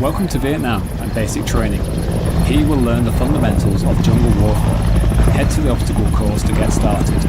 Welcome to Vietnam and Basic Training. Here you will learn the fundamentals of jungle warfare. Head to the obstacle course to get started.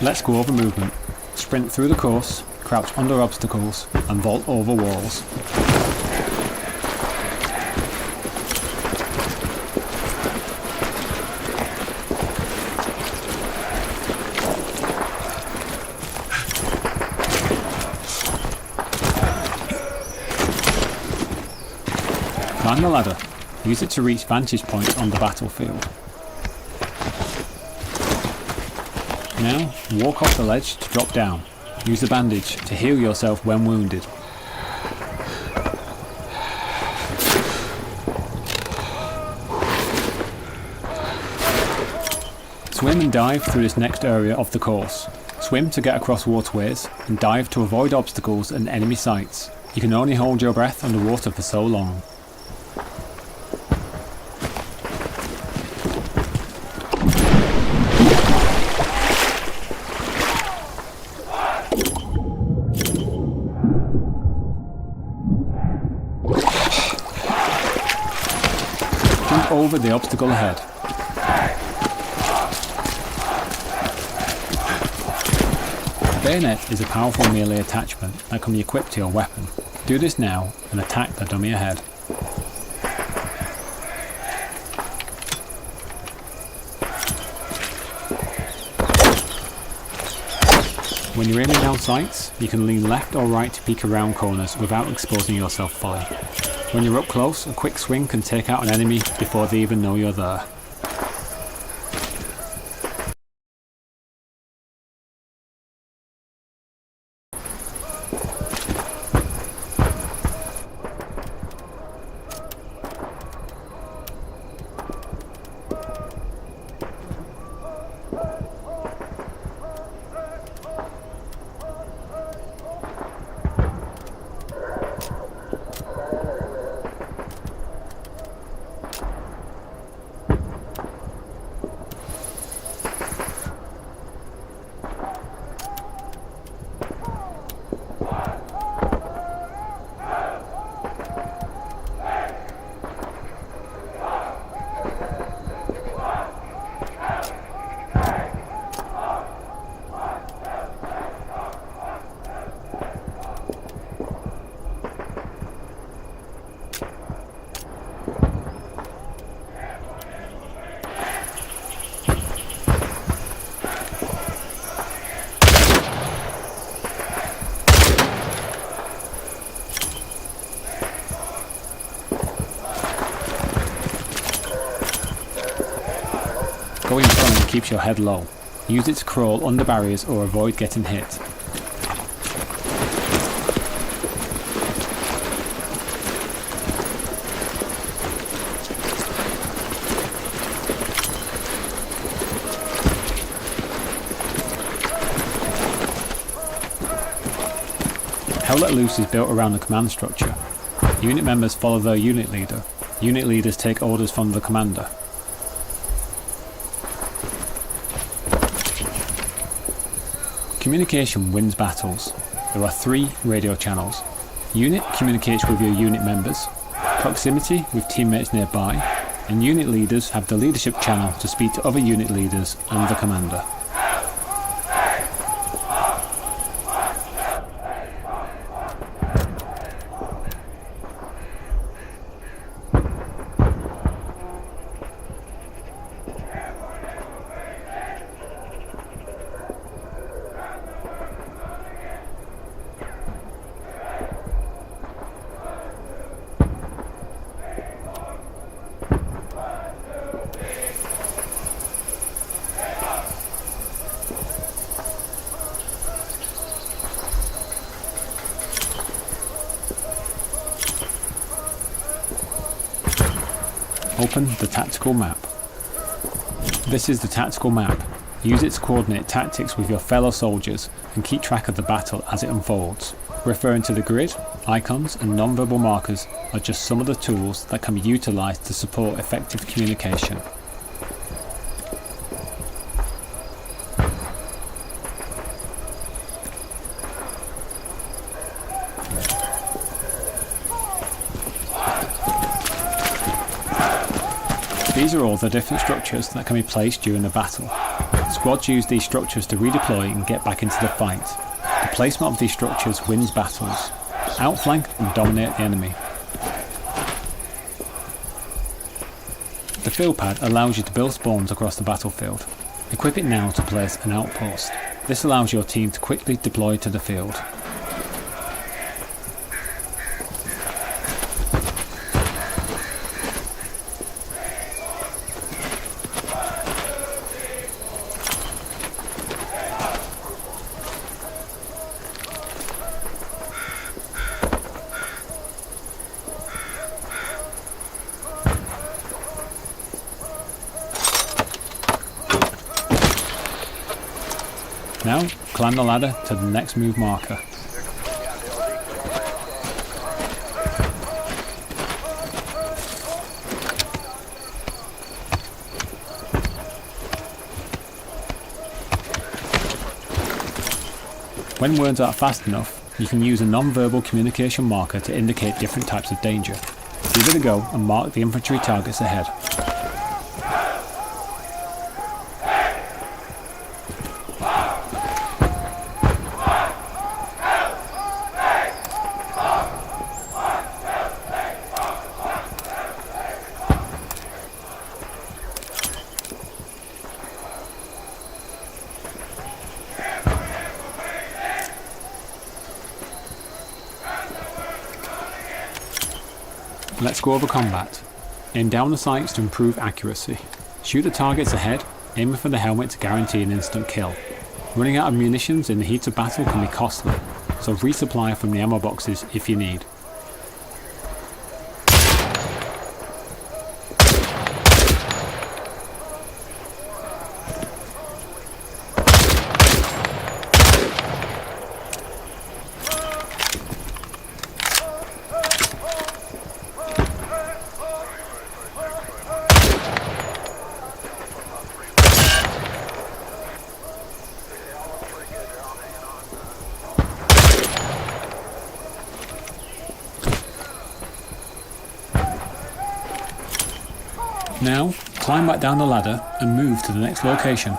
Let's go over movement. Sprint through the course, crouch under obstacles, and vault over walls. Climb the ladder. Use it to reach vantage points on the battlefield. Now, walk off the ledge to drop down. Use the bandage to heal yourself when wounded. Swim and dive through this next area of the course. Swim to get across waterways, and dive to avoid obstacles and enemy sights. You can only hold your breath underwater for so long. Over the obstacle ahead. A bayonet is a powerful melee attachment that can be equipped to your weapon. Do this now and attack the dummy ahead. When you're aiming down sights, you can lean left or right to peek around corners without exposing yourself fully. When you're up close, a quick swing can take out an enemy before they even know you're there. Going front keeps your head low. Use it to crawl under barriers or avoid getting hit. Hell Let Loose is built around the command structure. Unit members follow their unit leader. Unit leaders take orders from the commander. Communication wins battles. There are 3 radio channels. Unit communicates with your unit members, proximity with teammates nearby, and unit leaders have the leadership channel to speak to other unit leaders and the commander. Open the tactical map. This is the tactical map. Use it to coordinate tactics with your fellow soldiers and keep track of the battle as it unfolds. Referring to the grid, icons and non-verbal markers are just some of the tools that can be utilised to support effective communication. These are all the different structures that can be placed during the battle. Squads use these structures to redeploy and get back into the fight. The placement of these structures wins battles. Outflank and dominate the enemy. The field pad allows you to build spawns across the battlefield. Equip it now to place an outpost. This allows your team to quickly deploy to the field. Now, climb the ladder to the next move marker. When words aren't fast enough, you can use a non-verbal communication marker to indicate different types of danger. Give it a go and mark the infantry targets ahead. Let's go over combat. Aim down the sights to improve accuracy. Shoot the targets ahead, aiming for the helmet to guarantee an instant kill. Running out of munitions in the heat of battle can be costly, so resupply from the ammo boxes if you need. Now, climb back down the ladder and move to the next location.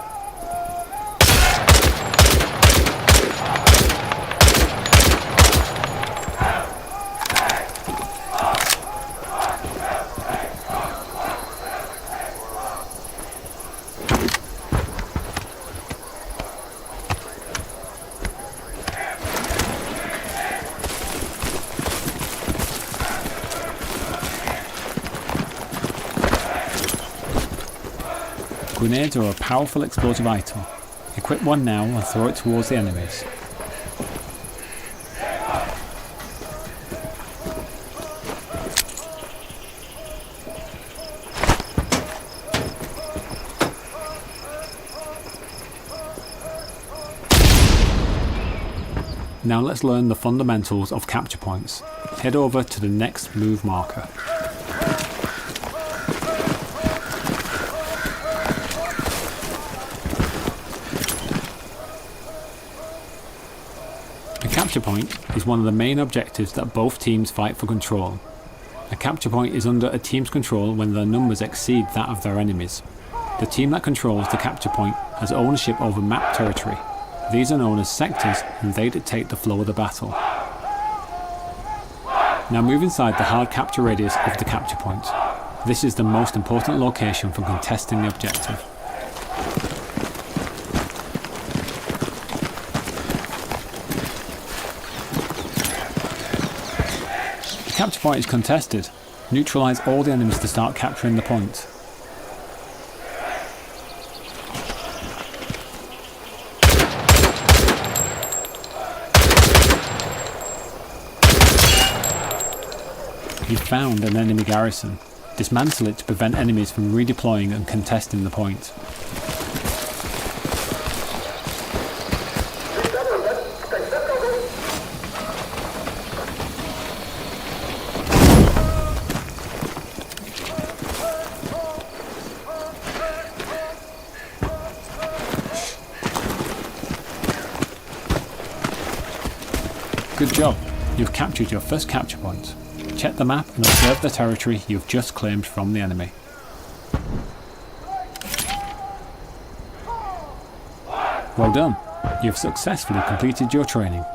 Grenades are a powerful explosive item. Equip one now and throw it towards the enemies. Now let's learn the fundamentals of capture points. Head over to the next move marker. A capture point is one of the main objectives that both teams fight for control. A capture point is under a team's control when their numbers exceed that of their enemies. The team that controls the capture point has ownership over map territory. These are known as sectors and they dictate the flow of the battle. Now move inside the hard capture radius of the capture point. This is the most important location for contesting the objective. The capture point is contested. Neutralise all the enemies to start capturing the point. You've found an enemy garrison. Dismantle it to prevent enemies from redeploying and contesting the point. Good job, you've captured your first capture point. Check the map and observe the territory you've just claimed from the enemy. Well done, you've successfully completed your training.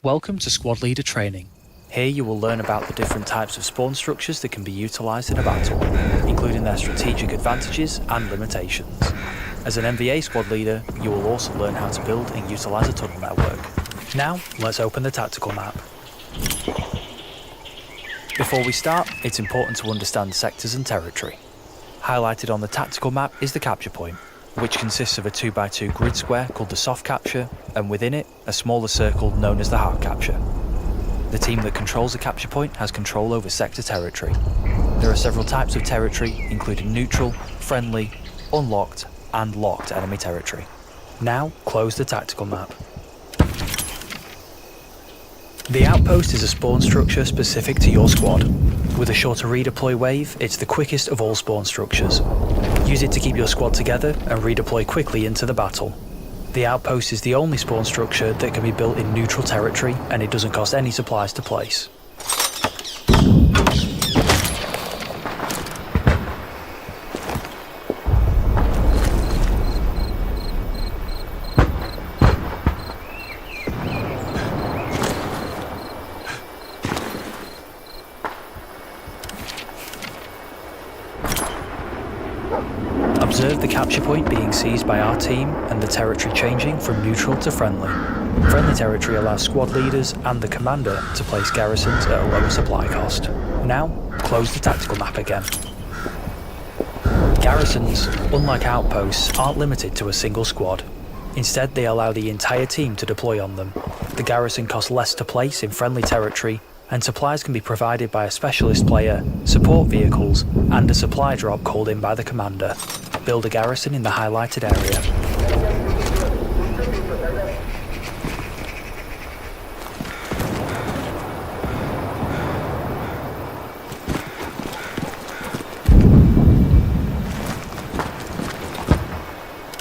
Welcome to Squad Leader Training. Here you will learn about the different types of spawn structures that can be utilised in a battle, including their strategic advantages and limitations. As an MVA squad leader, you will also learn how to build and utilise a tunnel network. Now, let's open the tactical map. Before we start, it's important to understand sectors and territory. Highlighted on the tactical map is the capture point, which consists of a 2x2 grid square called the soft capture, and within it, a smaller circle known as the hard capture. The team that controls the capture point has control over sector territory. There are several types of territory, including neutral, friendly, unlocked, and locked enemy territory. Now, close the tactical map. The outpost is a spawn structure specific to your squad. With a shorter redeploy wave, it's the quickest of all spawn structures. Use it to keep your squad together and redeploy quickly into the battle. The outpost is the only spawn structure that can be built in neutral territory, and it doesn't cost any supplies to place. Observe the capture point being seized by our team and the territory changing from neutral to friendly. Friendly territory allows squad leaders and the commander to place garrisons at a lower supply cost. Now, close the tactical map again. Garrisons, unlike outposts, aren't limited to a single squad. Instead, they allow the entire team to deploy on them. The garrison costs less to place in friendly territory, and supplies can be provided by a specialist player, support vehicles, and a supply drop called in by the commander. Build a garrison in the highlighted area.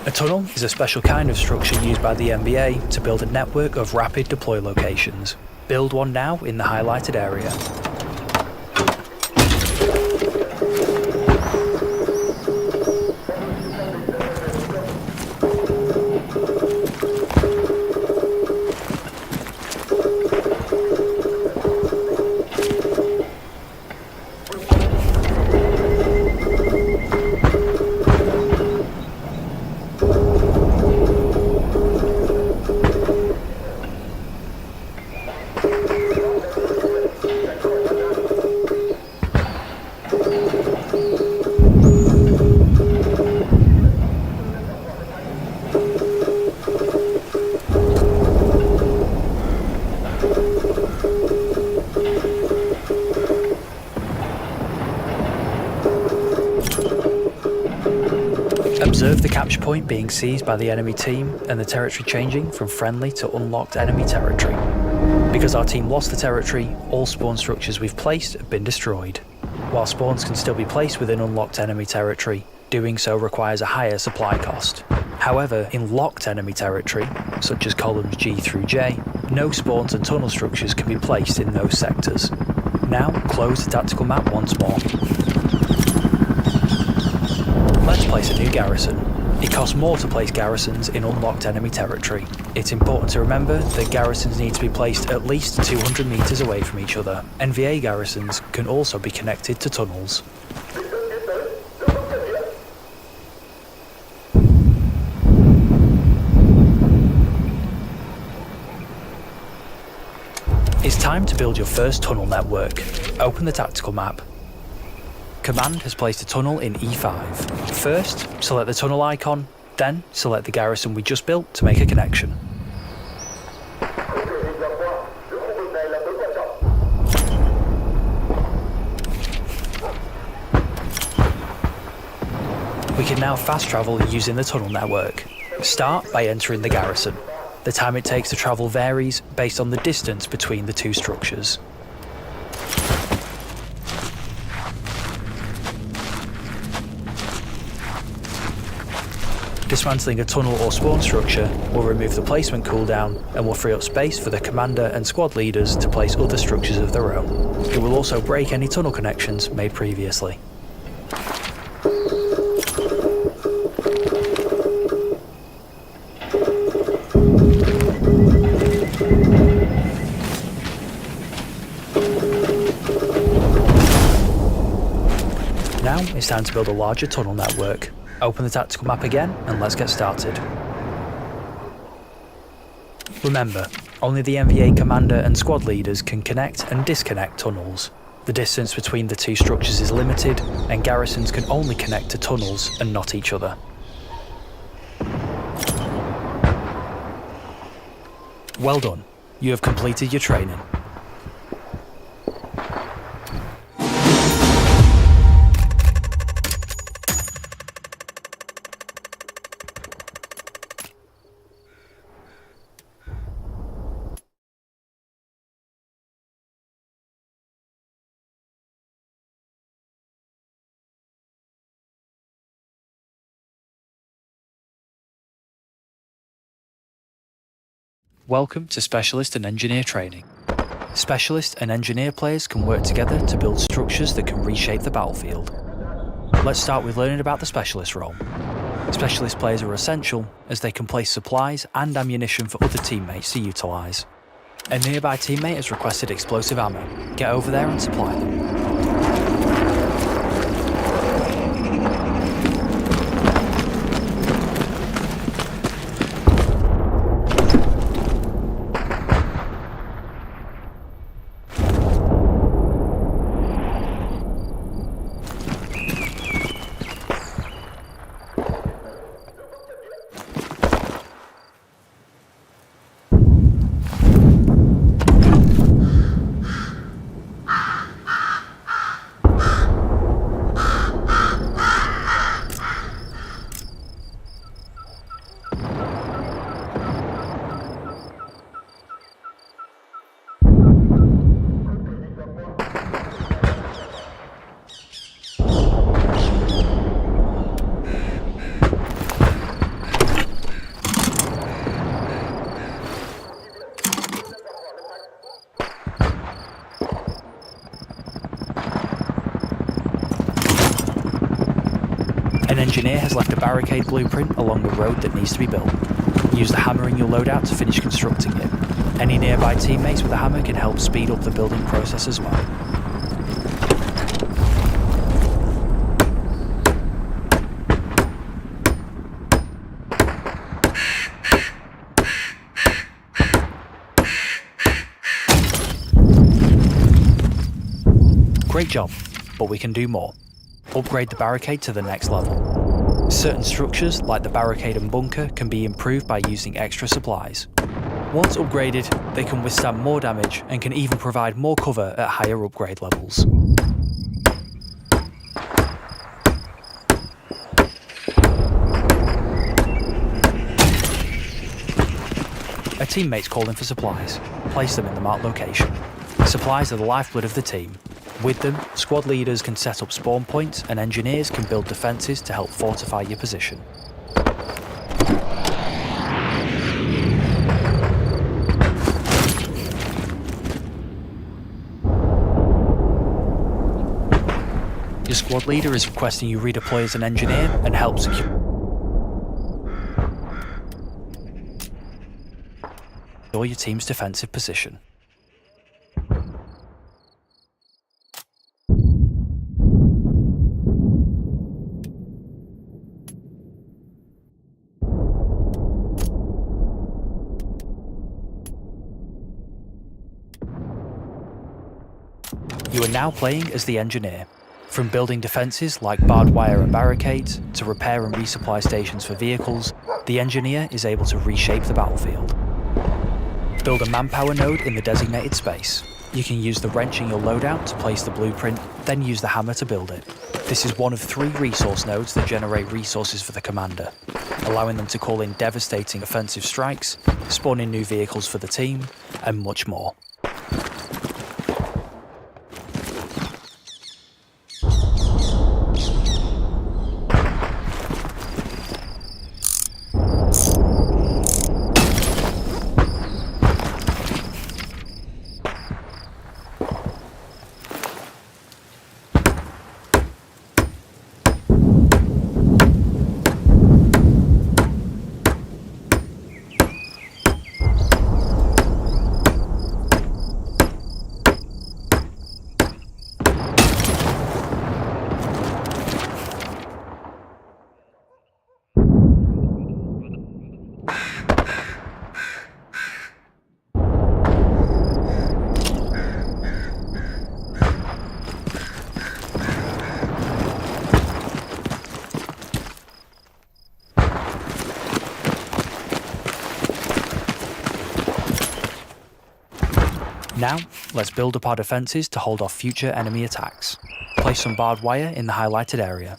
A tunnel is a special kind of structure used by the NBA to build a network of rapid deploy locations. Build one now in the highlighted area. Observe the capture point being seized by the enemy team and the territory changing from friendly to unlocked enemy territory. Because our team lost the territory, all spawn structures we've placed have been destroyed. While spawns can still be placed within unlocked enemy territory, doing so requires a higher supply cost. However, in locked enemy territory, such as columns G through J, no spawns and tunnel structures can be placed in those sectors. Now, close the tactical map once more. Let's place a new garrison. It costs more to place garrisons in unlocked enemy territory. It's important to remember that garrisons need to be placed at least 200 meters away from each other. NVA garrisons can also be connected to tunnels. Time to build your first tunnel network. Open the tactical map. Command has placed a tunnel in E5. First, select the tunnel icon, then select the garrison we just built to make a connection. We can now fast travel using the tunnel network. Start by entering the garrison. The time it takes to travel varies based on the distance between the two structures. Dismantling a tunnel or spawn structure will remove the placement cooldown and will free up space for the commander and squad leaders to place other structures of their own. It will also break any tunnel connections made previously. Now it's time to build a larger tunnel network. Open the tactical map again and let's get started. Remember, only the MVA commander and squad leaders can connect and disconnect tunnels. The distance between the two structures is limited and garrisons can only connect to tunnels and not each other. Well done, you have completed your training. Welcome to Specialist and Engineer training. Specialist and Engineer players can work together to build structures that can reshape the battlefield. Let's start with learning about the Specialist role. Specialist players are essential as they can place supplies and ammunition for other teammates to utilise. A nearby teammate has requested explosive ammo. Get over there and supply them. An engineer has left a barricade blueprint along the road that needs to be built. Use the hammer in your loadout to finish constructing it. Any nearby teammates with a hammer can help speed up the building process as well. Great job, but we can do more. Upgrade the barricade to the next level. Certain structures, like the barricade and bunker, can be improved by using extra supplies. Once upgraded, they can withstand more damage and can even provide more cover at higher upgrade levels. A teammate's calling for supplies. Place them in the marked location. Supplies are the lifeblood of the team. With them, squad leaders can set up spawn points and engineers can build defences to help fortify your position. Your squad leader is requesting you redeploy as an engineer and help secure your team's defensive position. now playing as the engineer. From building defences like barbed wire and barricades, to repair and resupply stations for vehicles, the engineer is able to reshape the battlefield. Build a manpower node in the designated space. You can use the wrench in your loadout to place the blueprint, then use the hammer to build it. This is one of 3 resource nodes that generate resources for the commander, allowing them to call in devastating offensive strikes, spawning new vehicles for the team, and much more. Now, let's build up our defences to hold off future enemy attacks. Place some barbed wire in the highlighted area.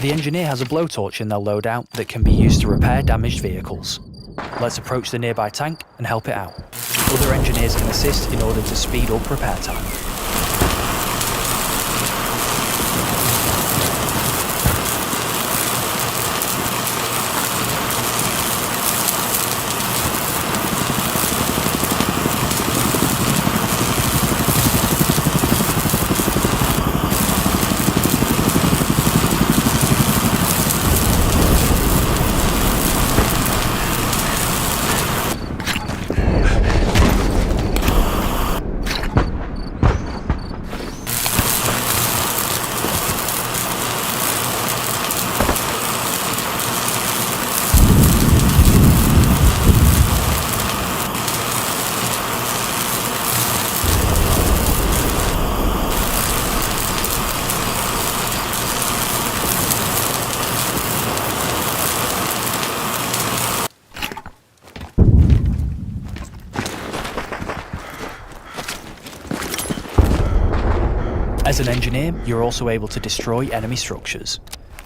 The engineer has a blowtorch in their loadout that can be used to repair damaged vehicles. Let's approach the nearby tank and help it out. Other engineers can assist in order to speed up repair time. As an engineer, you're also able to destroy enemy structures.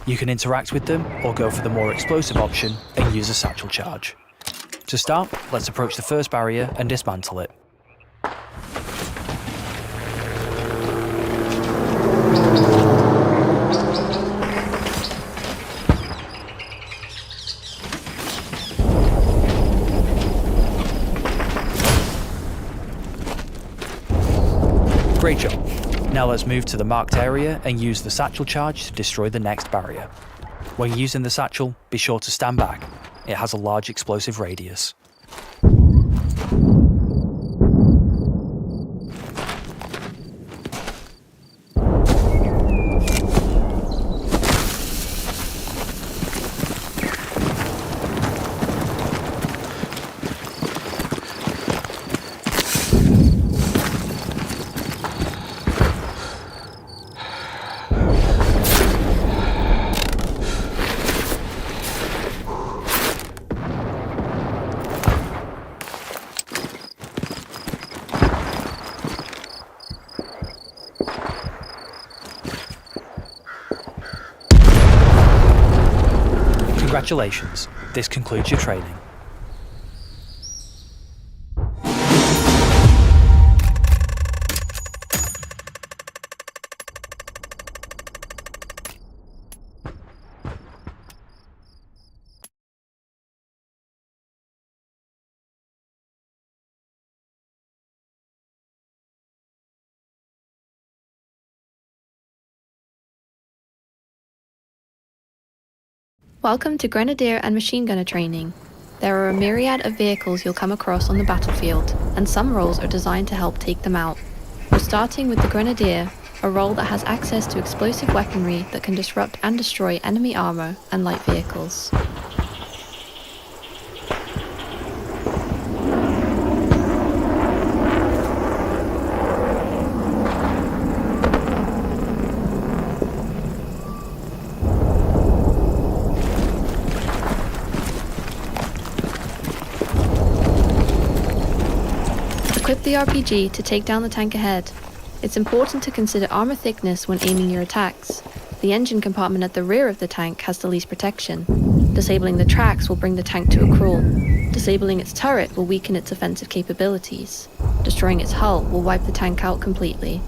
You can interact with them or go for the more explosive option and use a satchel charge. To start, let's approach the first barrier and dismantle it. Great job. Now let's move to the marked area and use the satchel charge to destroy the next barrier. When using the satchel, be sure to stand back. It has a large explosive radius. Congratulations, this concludes your training. Welcome to Grenadier and Machine Gunner training. There are a myriad of vehicles you'll come across on the battlefield, and some roles are designed to help take them out. We're starting with the Grenadier, a role that has access to explosive weaponry that can disrupt and destroy enemy armor and light vehicles. Equip the RPG to take down the tank ahead. It's important to consider armor thickness when aiming your attacks. The engine compartment at the rear of the tank has the least protection. Disabling the tracks will bring the tank to a crawl. Disabling its turret will weaken its offensive capabilities. Destroying its hull will wipe the tank out completely.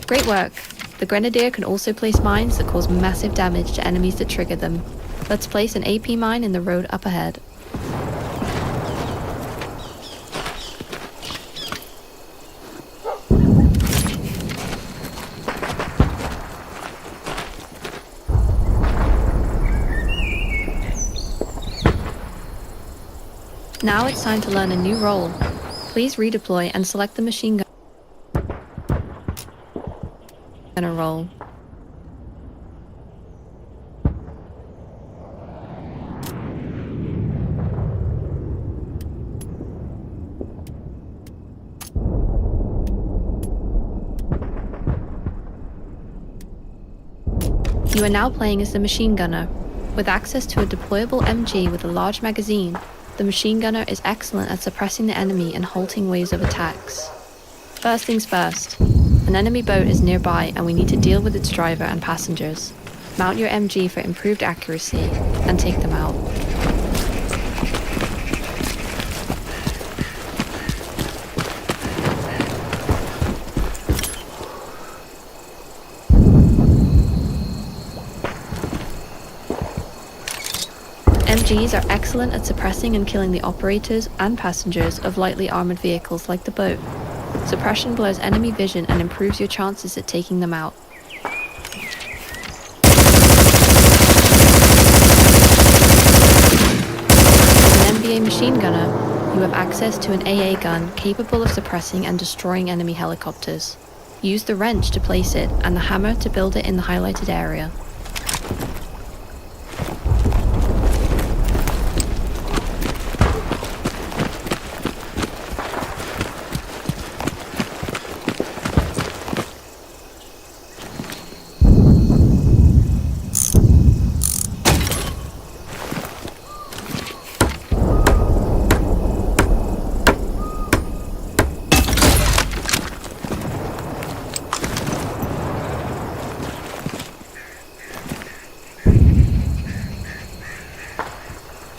Great work! The Grenadier can also place mines that cause massive damage to enemies that trigger them. Let's place an AP mine in the road up ahead. Now it's time to learn a new role. Please redeploy and select the machine gunner role. You are now playing as the machine gunner. With access to a deployable MG with a large magazine, the machine gunner is excellent at suppressing the enemy and halting waves of attacks. First things first. An enemy boat is nearby and we need to deal with its driver and passengers. Mount your MG for improved accuracy and take them out. MGs are excellent at suppressing and killing the operators and passengers of lightly armored vehicles like the boat. Suppression blurs enemy vision and improves your chances at taking them out. As an MBA machine gunner, you have access to an AA gun capable of suppressing and destroying enemy helicopters. Use the wrench to place it and the hammer to build it in the highlighted area.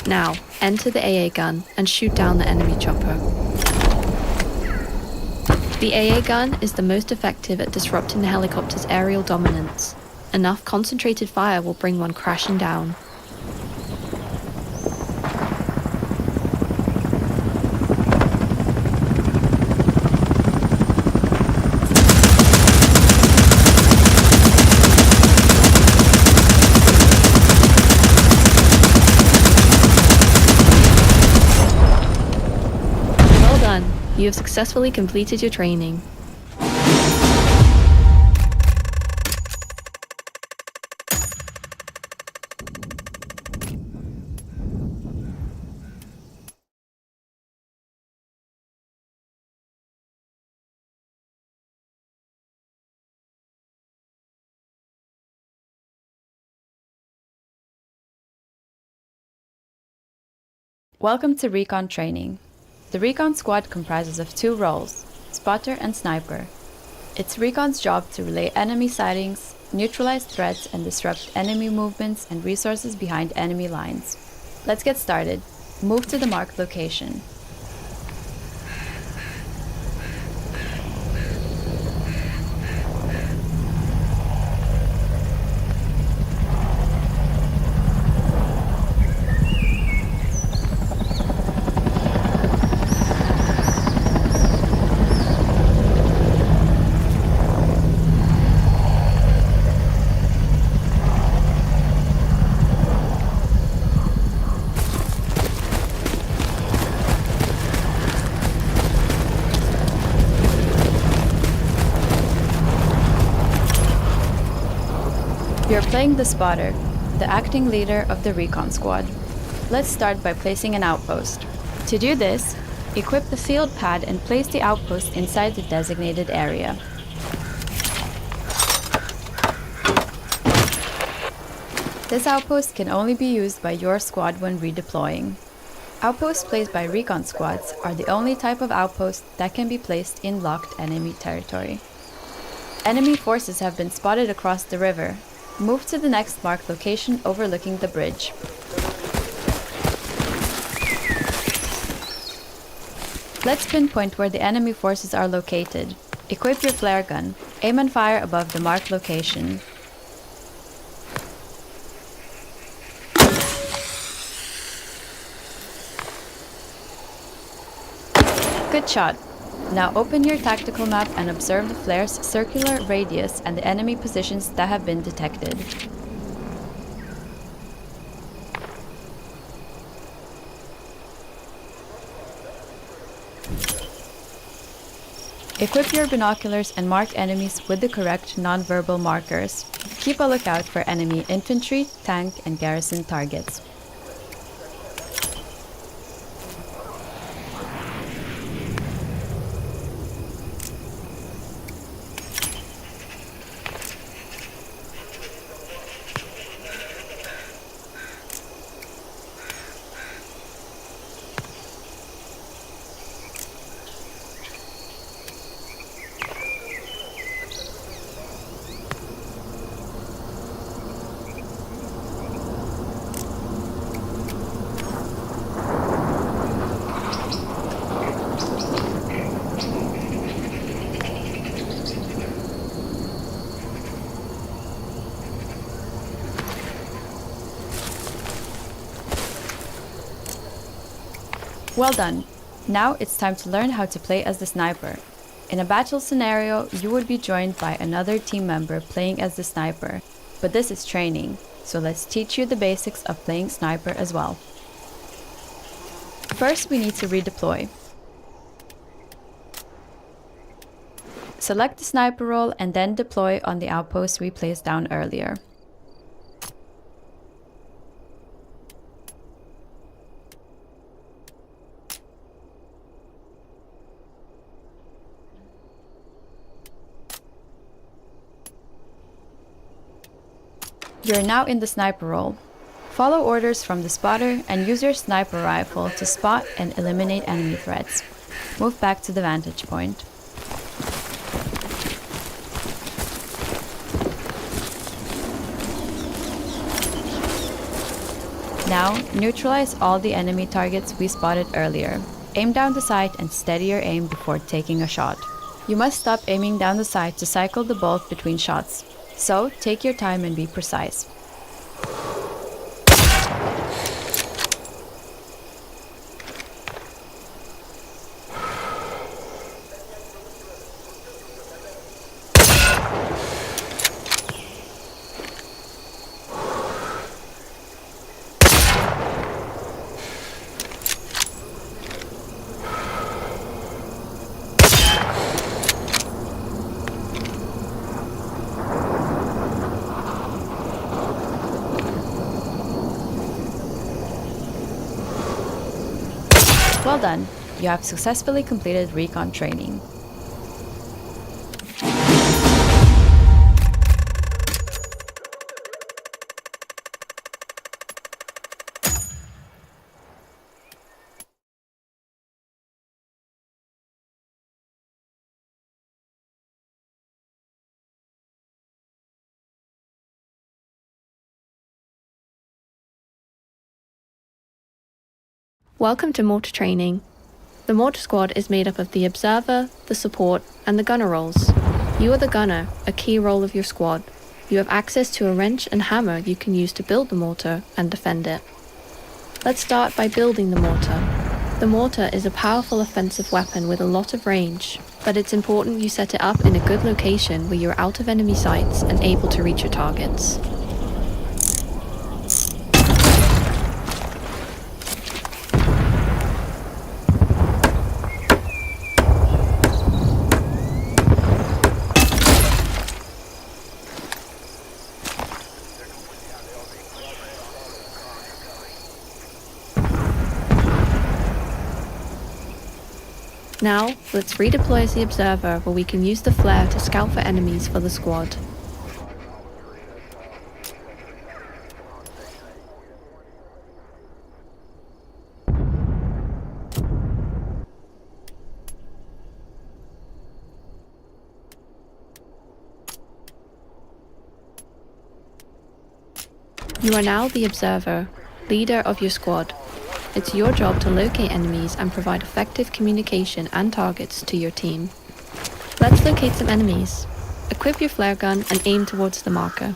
Now, enter the AA gun and shoot down the enemy chopper. The AA gun is the most effective at disrupting the helicopter's aerial dominance. Enough concentrated fire will bring one crashing down. You have successfully completed your training. Welcome to Recon Training. The Recon Squad comprises of 2 roles, spotter and sniper. It's Recon's job to relay enemy sightings, neutralize threats, and disrupt enemy movements and resources behind enemy lines. Let's get started. Move to the marked location. You're playing the spotter, the acting leader of the Recon Squad. Let's start by placing an outpost. To do this, equip the field pad and place the outpost inside the designated area. This outpost can only be used by your squad when redeploying. Outposts placed by Recon Squads are the only type of outpost that can be placed in locked enemy territory. Enemy forces have been spotted across the river. Move to the next marked location overlooking the bridge. Let's pinpoint where the enemy forces are located. Equip your flare gun. Aim and fire above the marked location. Good shot. Now open your tactical map and observe the flare's circular radius and the enemy positions that have been detected. Equip your binoculars and mark enemies with the correct non-verbal markers. Keep a lookout for enemy infantry, tank, and garrison targets. Well done! Now it's time to learn how to play as the sniper. In a battle scenario, you would be joined by another team member playing as the sniper, but this is training, so let's teach you the basics of playing sniper as well. First, we need to redeploy. Select the sniper role and then deploy on the outpost we placed down earlier. You're now in the sniper role. Follow orders from the spotter and use your sniper rifle to spot and eliminate enemy threats. Move back to the vantage point. Now, neutralize all the enemy targets we spotted earlier. Aim down the sight and steady your aim before taking a shot. You must stop aiming down the sight to cycle the bolt between shots. So, take your time and be precise. Well done! You have successfully completed recon training. Welcome to mortar training. The mortar squad is made up of the observer, the support, and the gunner roles. You are the gunner, a key role of your squad. You have access to a wrench and hammer you can use to build the mortar and defend it. Let's start by building the mortar. The mortar is a powerful offensive weapon with a lot of range, but it's important you set it up in a good location where you're out of enemy sights and able to reach your targets. Now, let's redeploy as the observer where we can use the flare to scout for enemies for the squad. You are now the observer, leader of your squad. It's your job to locate enemies and provide effective communication and targets to your team. Let's locate some enemies. Equip your flare gun and aim towards the marker.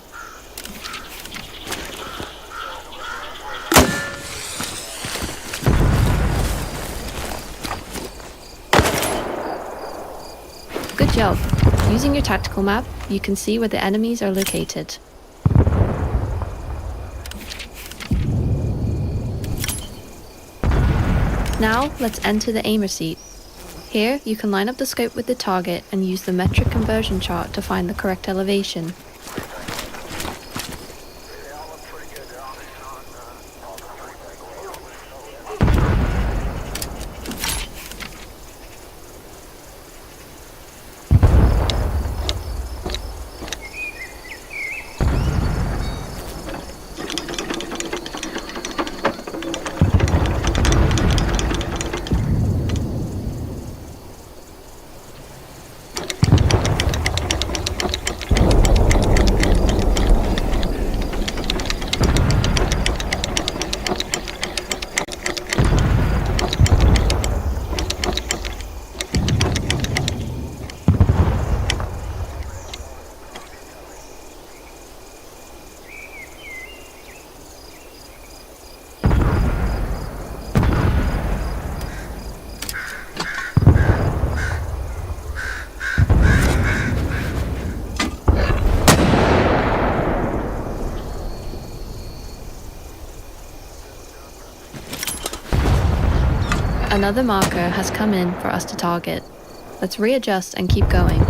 Good job. Using your tactical map, you can see where the enemies are located. Now, let's enter the aimer seat. Here, you can line up the scope with the target and use the metric conversion chart to find the correct elevation. Another marker has come in for us to target. Let's readjust and keep going.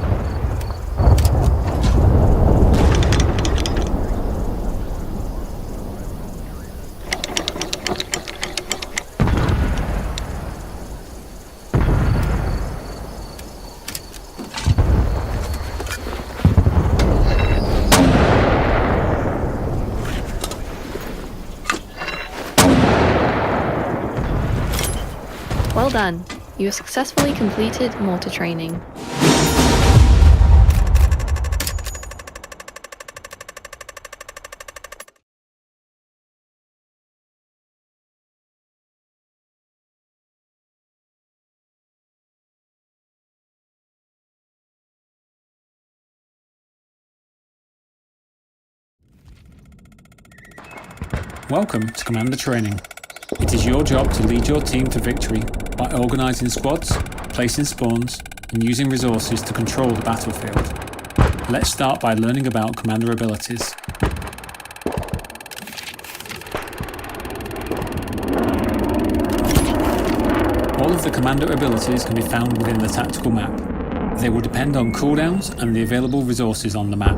Well done. You have successfully completed mortar training. Welcome to Commander Training. It is your job to lead your team to victory by organising squads, placing spawns, and using resources to control the battlefield. Let's start by learning about Commander abilities. All of the Commander abilities can be found within the tactical map. They will depend on cooldowns and the available resources on the map,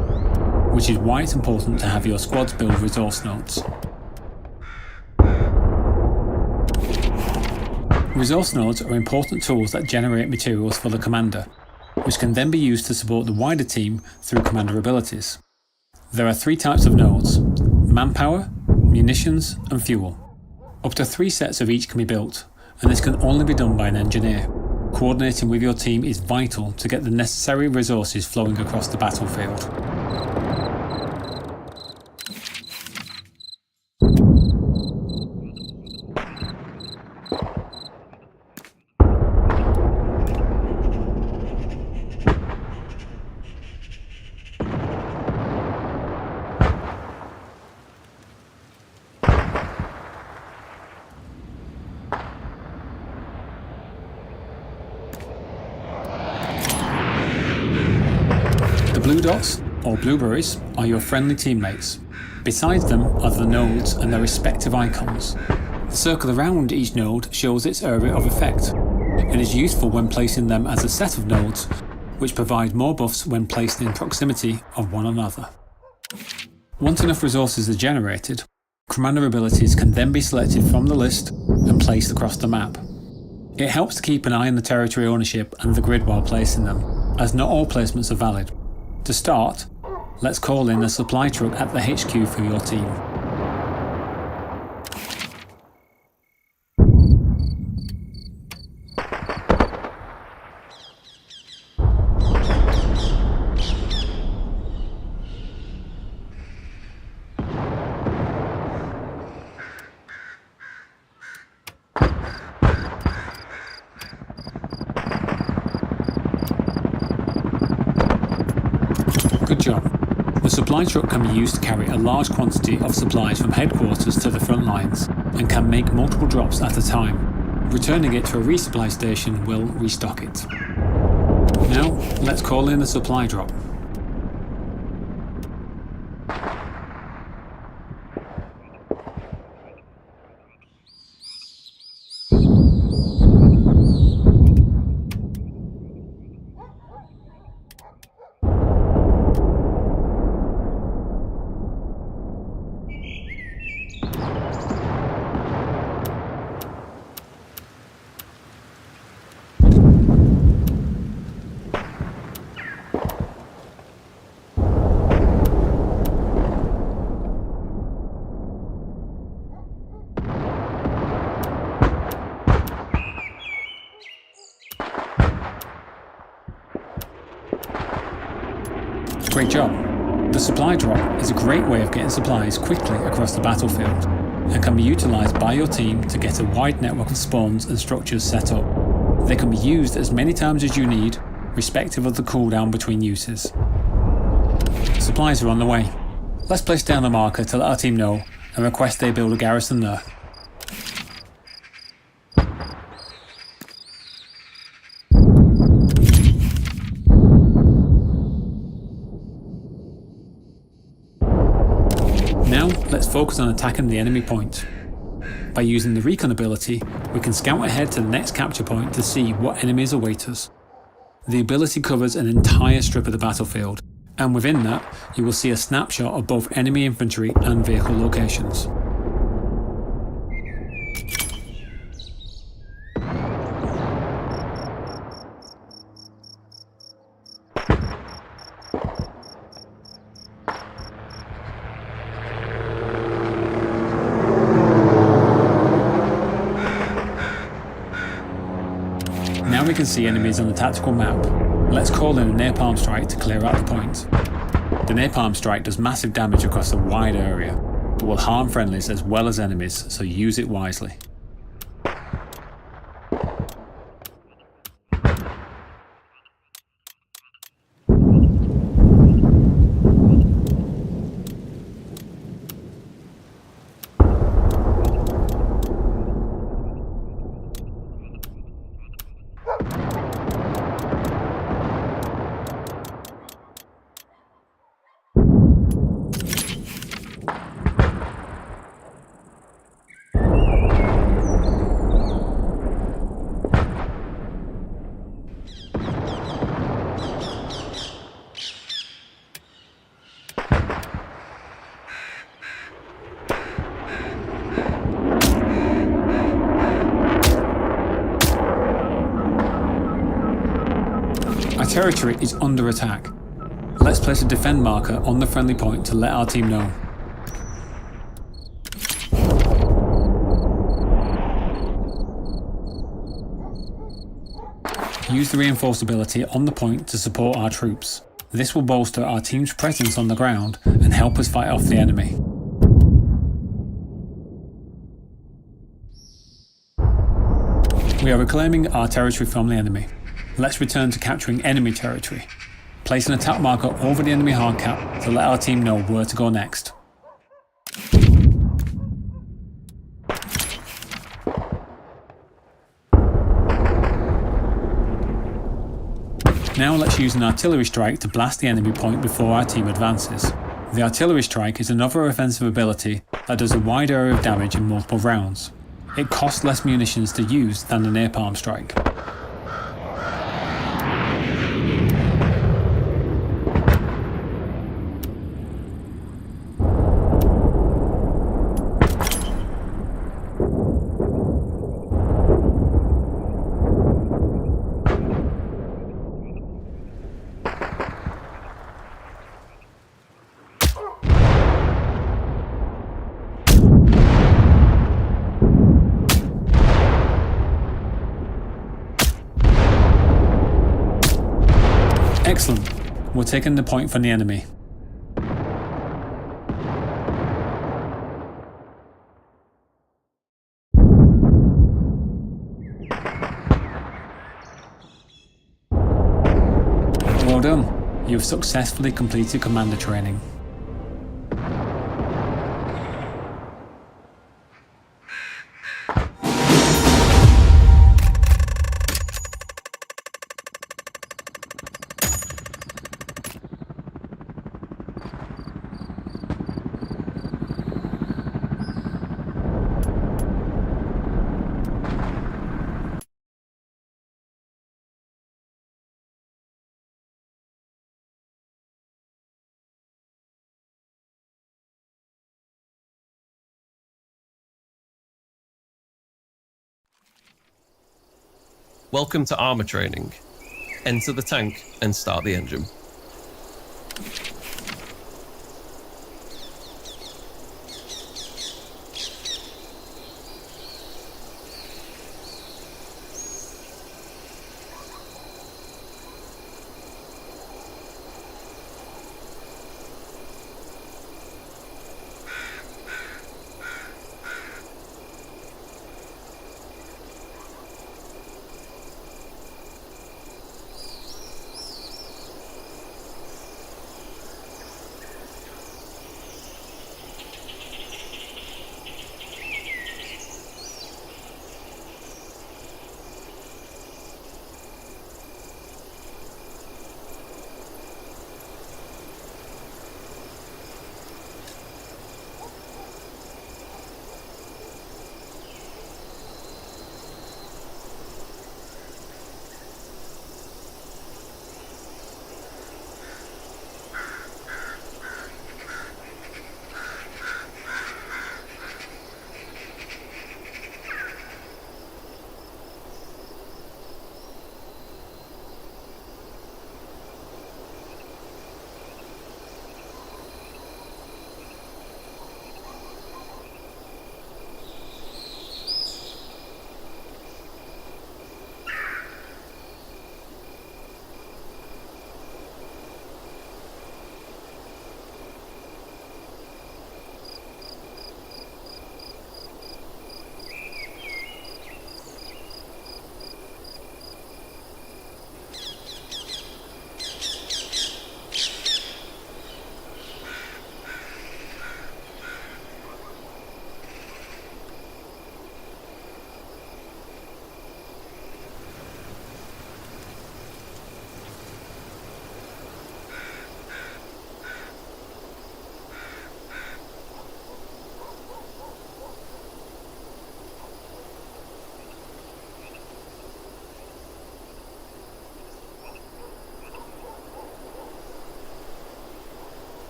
which is why it's important to have your squads build resource nodes. Resource nodes are important tools that generate materials for the commander, which can then be used to support the wider team through commander abilities. There are 3 types of nodes: manpower, munitions, and fuel. Up to 3 sets of each can be built, and this can only be done by an engineer. Coordinating with your team is vital to get the necessary resources flowing across the battlefield. dots, or blueberries, are your friendly teammates. Beside them are the nodes and their respective icons. The circle around each node shows its area of effect. It is useful when placing them as a set of nodes, which provide more buffs when placed in proximity of one another. Once enough resources are generated, commander abilities can then be selected from the list and placed across the map. It helps to keep an eye on the territory ownership and the grid while placing them, as not all placements are valid. To start, let's call in a supply truck at the HQ for your team. Good job. The supply truck can be used to carry a large quantity of supplies from headquarters to the front lines, and can make multiple drops at a time. Returning it to a resupply station will restock it. Now, let's call in a supply drop. Great job. The supply drop is a great way of getting supplies quickly across the battlefield, and can be utilised by your team to get a wide network of spawns and structures set up. They can be used as many times as you need, respective of the cooldown between uses. Supplies are on the way. Let's place down a marker to let our team know and request they build a garrison there. Now, let's focus on attacking the enemy point. By using the recon ability, we can scout ahead to the next capture point to see what enemies await us. The ability covers an entire strip of the battlefield, and within that, you will see a snapshot of both enemy infantry and vehicle locations. Now we can see enemies on the tactical map. Let's call in a napalm strike to clear out the point. The napalm strike does massive damage across a wide area, but will harm friendlies as well as enemies, so use it wisely. Our territory is under attack. Let's place a defend marker on the friendly point to let our team know. Use the reinforced ability on the point to support our troops. This will bolster our team's presence on the ground and help us fight off the enemy. We are reclaiming our territory from the enemy. Let's return to capturing enemy territory. Place an attack marker over the enemy hardcap to let our team know where to go next. Now let's use an artillery strike to blast the enemy point before our team advances. The artillery strike is another offensive ability that does a wide area of damage in multiple rounds. It costs less munitions to use than the napalm strike. Excellent. We're taking the point from the enemy. Well done. You've successfully completed commander training. Welcome to armor training. Enter the tank and start the engine.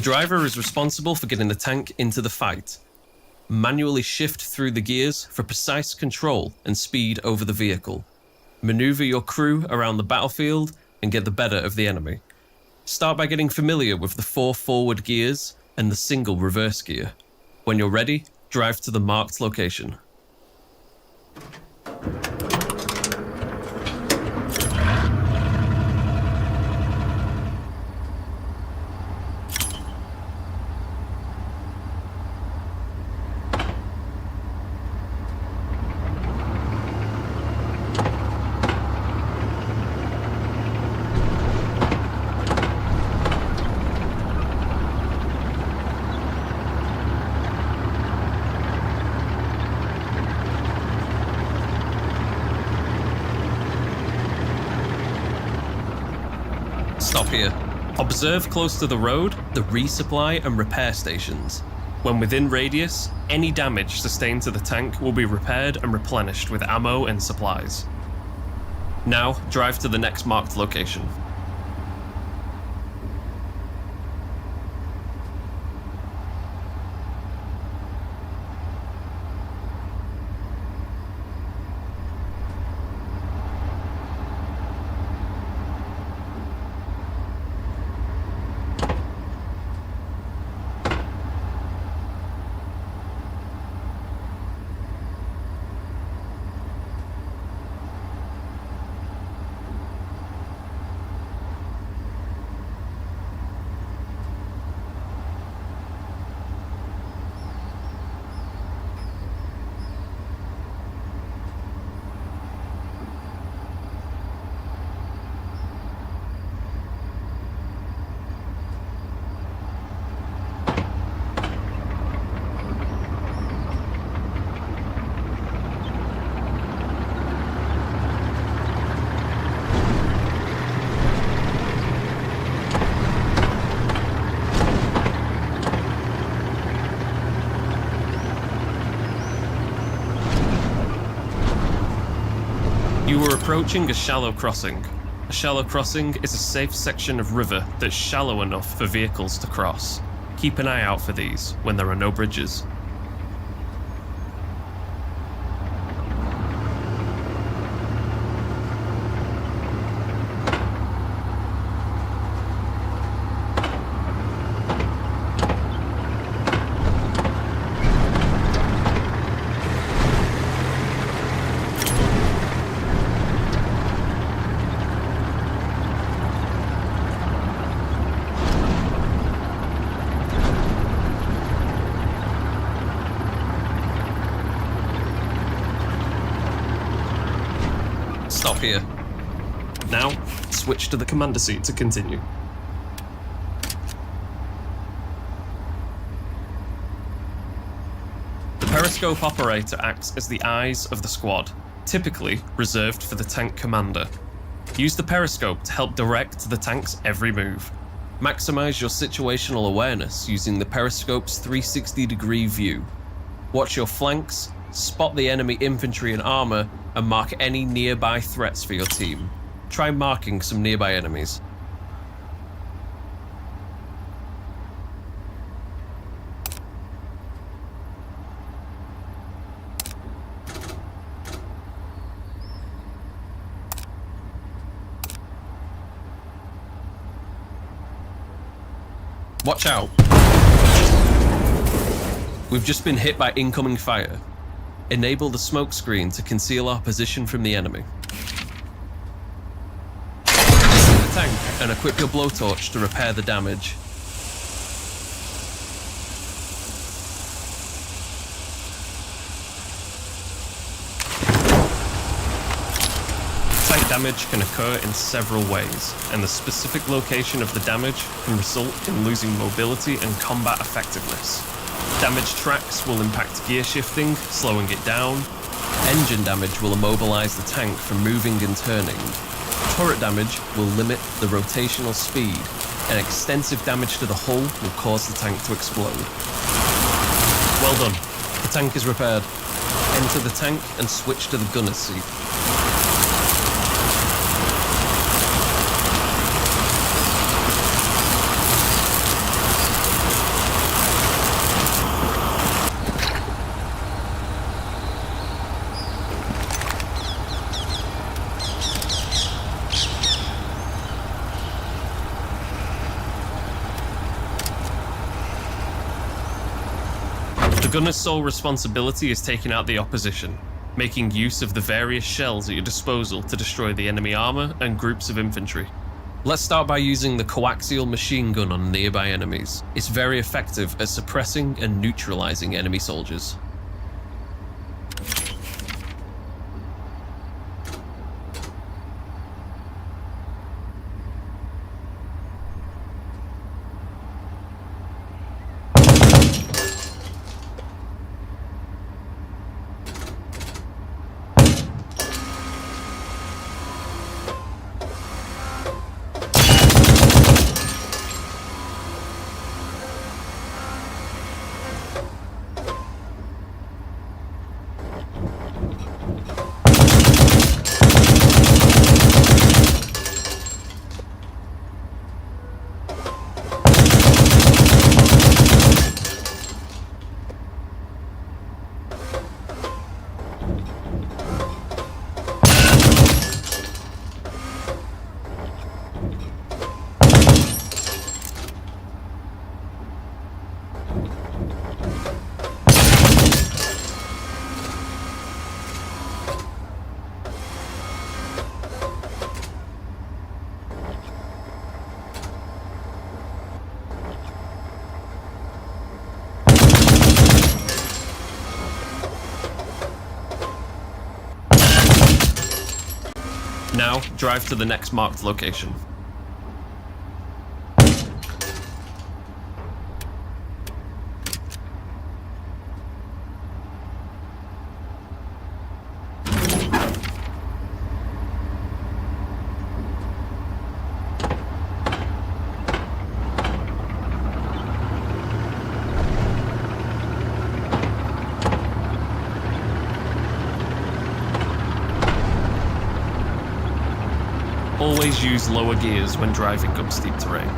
driver is responsible for getting the tank into the fight. Manually shift through the gears for precise control and speed over the vehicle. Maneuver your crew around the battlefield and get the better of the enemy. Start by getting familiar with the 4 forward gears and the single reverse gear. When you're ready, drive to the marked location. Stop here. Observe close to the road the resupply and repair stations. When within radius, any damage sustained to the tank will be repaired and replenished with ammo and supplies. Now, drive to the next marked location. You are approaching a shallow crossing. A shallow crossing is a safe section of river that's shallow enough for vehicles to cross. Keep an eye out for these when there are no bridges. Stop here. Now, switch to the commander seat to continue. The periscope operator acts as the eyes of the squad, typically reserved for the tank commander. Use the periscope to help direct the tank's every move. Maximize your situational awareness using the periscope's 360-degree view. Watch your flanks, spot the enemy infantry and armor, and mark any nearby threats for your team. Try marking some nearby enemies. Watch out. We've just been hit by incoming fire. Enable the smoke screen to conceal our position from the enemy. Use the tank and equip your blowtorch to repair the damage. Tank damage can occur in several ways, and the specific location of the damage can result in losing mobility and combat effectiveness. Damaged tracks will impact gear shifting, slowing it down. Engine damage will immobilize the tank from moving and turning. Turret damage will limit the rotational speed, and extensive damage to the hull will cause the tank to explode. Well done. The tank is repaired. Enter the tank and switch to the gunner's seat. The gunner's sole responsibility is taking out the opposition, making use of the various shells at your disposal to destroy the enemy armour and groups of infantry. Let's start by using the coaxial machine gun on nearby enemies. It's very effective at suppressing and neutralising enemy soldiers. Now, drive to the next marked location. Always use lower gears when driving up steep terrain.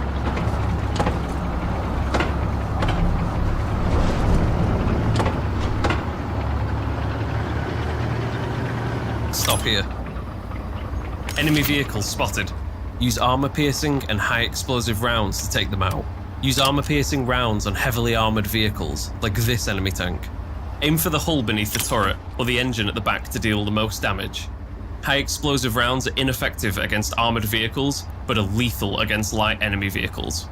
Stop here. Enemy vehicles spotted. Use armor-piercing and high-explosive rounds to take them out. Use armor-piercing rounds on heavily armored vehicles, like this enemy tank. Aim for the hull beneath the turret, or the engine at the back to deal the most damage. High explosive rounds are ineffective against armoured vehicles, but are lethal against light enemy vehicles.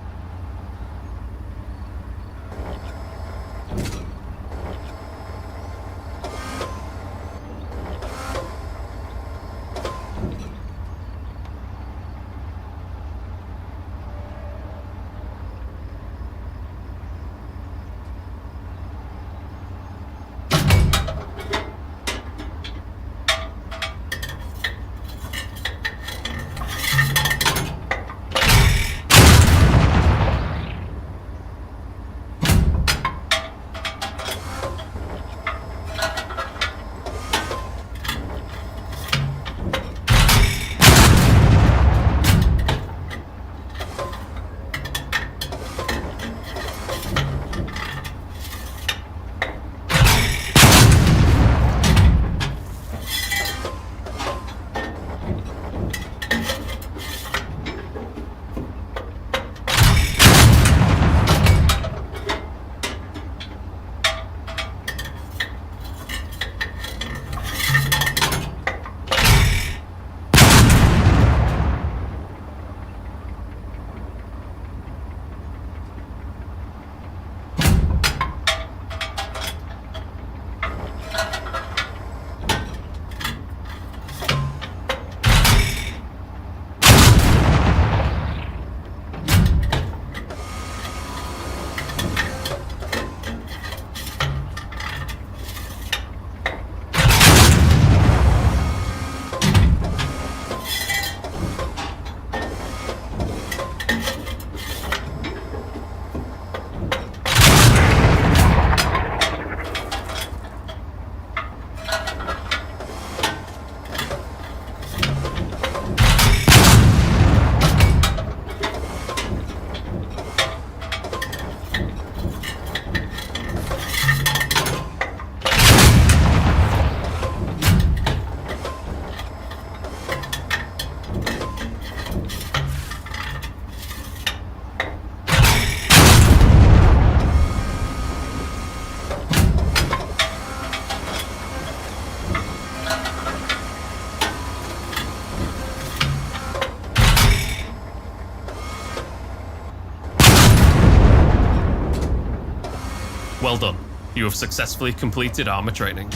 Well done. You have successfully completed armor training.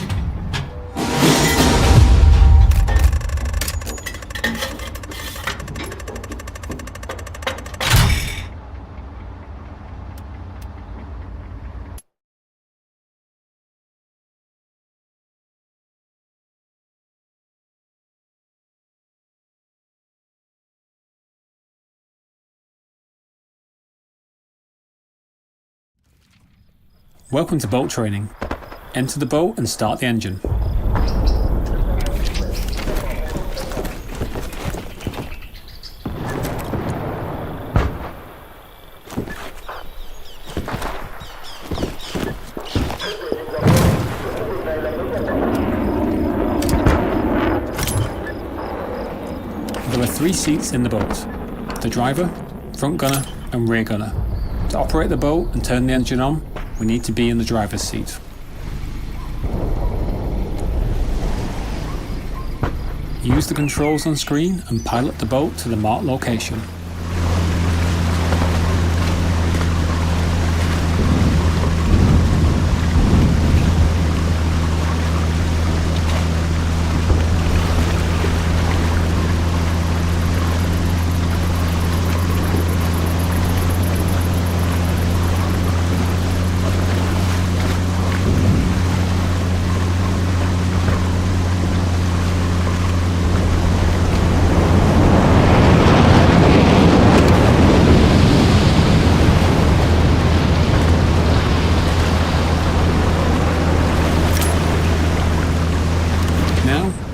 Welcome to boat training. Enter the boat and start the engine. There are 3 seats in the boat: the driver, front gunner and rear gunner. To operate the boat and turn the engine on, we need to be in the driver's seat. Use the controls on screen and pilot the boat to the marked location.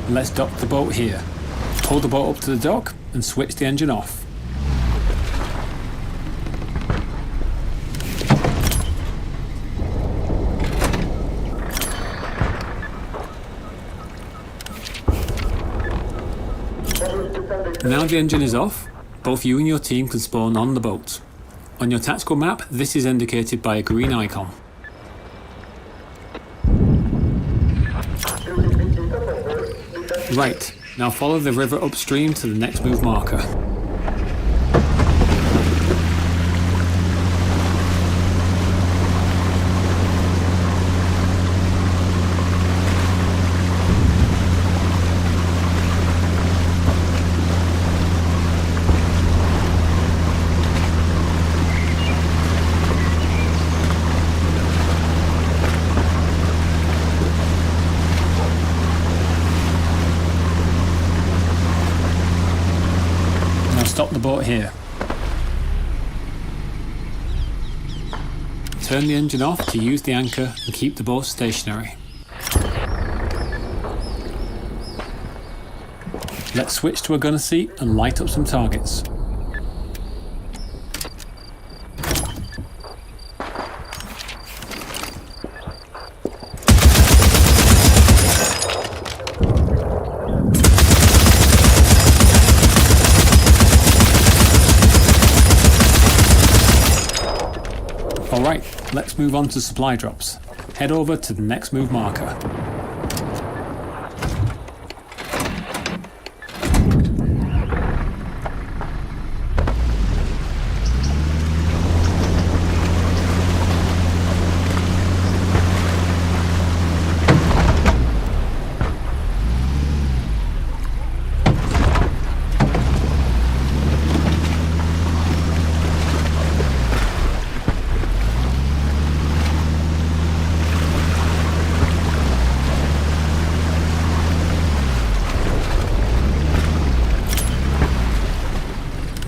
Let's dock the boat here. Pull the boat up to the dock and switch the engine off. Now the engine is off, both you and your team can spawn on the boat. On your tactical map, this is indicated by a green icon. Right, now follow the river upstream to the next move marker. Stop the boat here. Turn the engine off to use the anchor and keep the boat stationary. Let's switch to a gunner seat and light up some targets. Alright, let's move on to supply drops. Head over to the next move marker.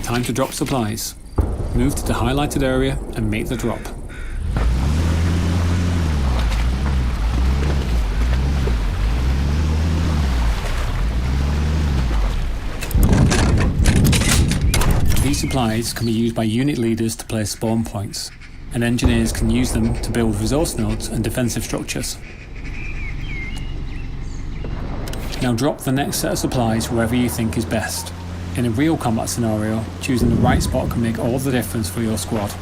Time to drop supplies. Move to the highlighted area and make the drop. These supplies can be used by unit leaders to place spawn points, and engineers can use them to build resource nodes and defensive structures. Now drop the next set of supplies wherever you think is best. In a real combat scenario, choosing the right spot can make all the difference for your squad.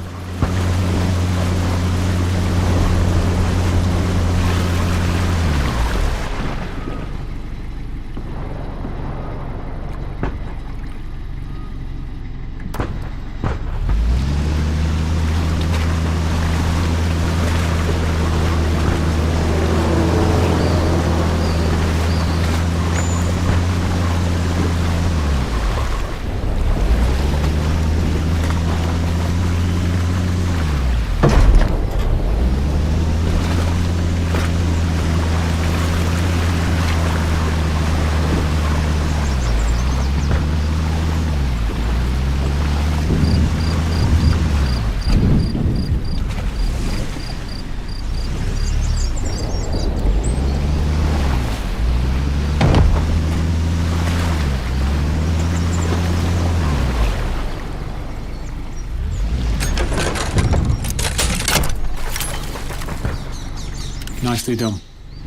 Nicely done.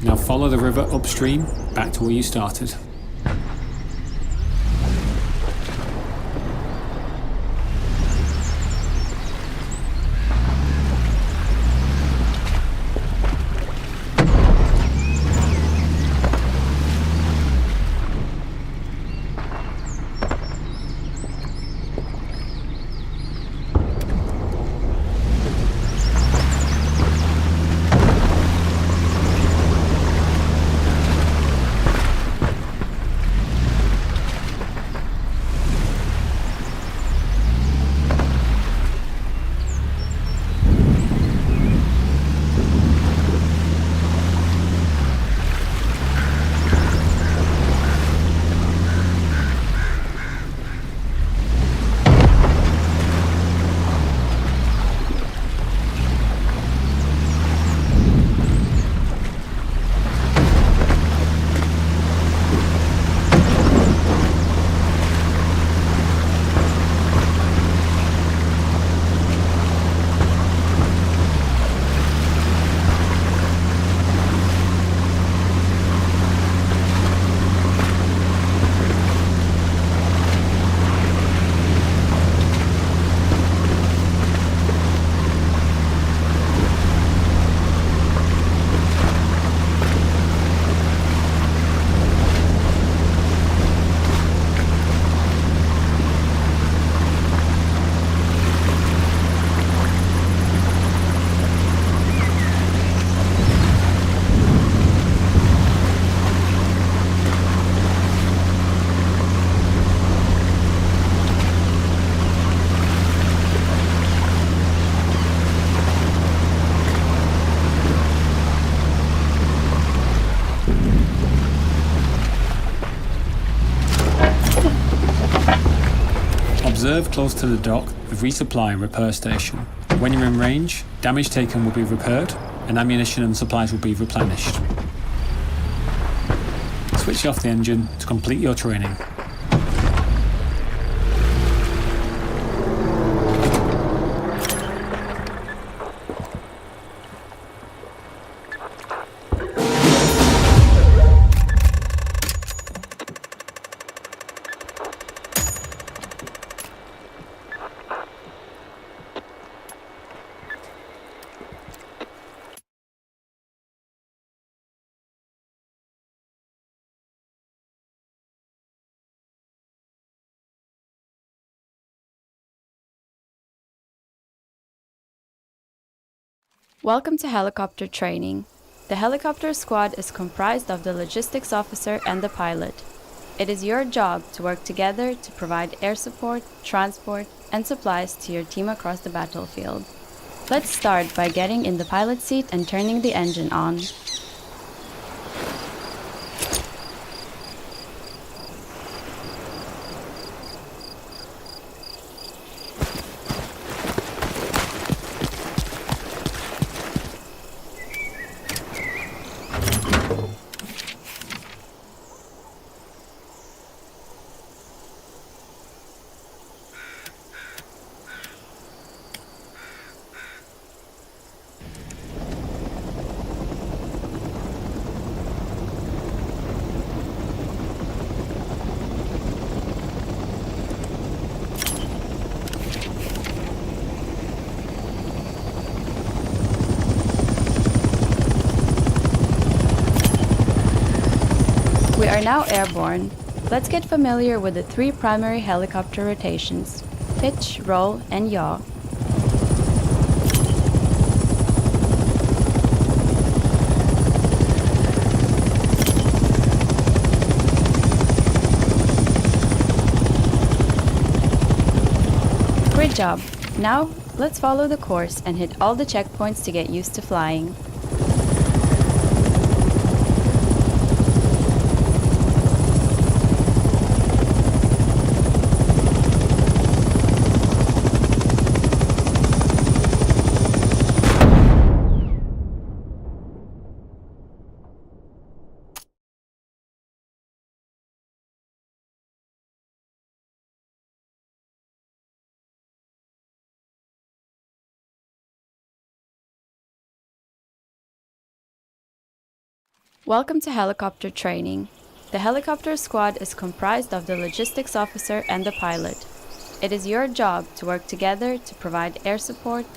Now follow the river upstream back to where you started. Observe close to the dock, the resupply and repair station. When you're in range, damage taken will be repaired and ammunition and supplies will be replenished. Switch off the engine to complete your training. Welcome to helicopter training. The helicopter squad is comprised of the logistics officer and the pilot. It is your job to work together to provide air support, transport, and supplies to your team across the battlefield. Let's start by getting in the pilot seat and turning the engine on. We are now airborne. Let's get familiar with the three primary helicopter rotations: pitch, roll, and yaw. Great job! Now, let's follow the course and hit all the checkpoints to get used to flying. Welcome to helicopter training. The helicopter squad is comprised of the logistics officer and the pilot. It is your job to work together to provide air support,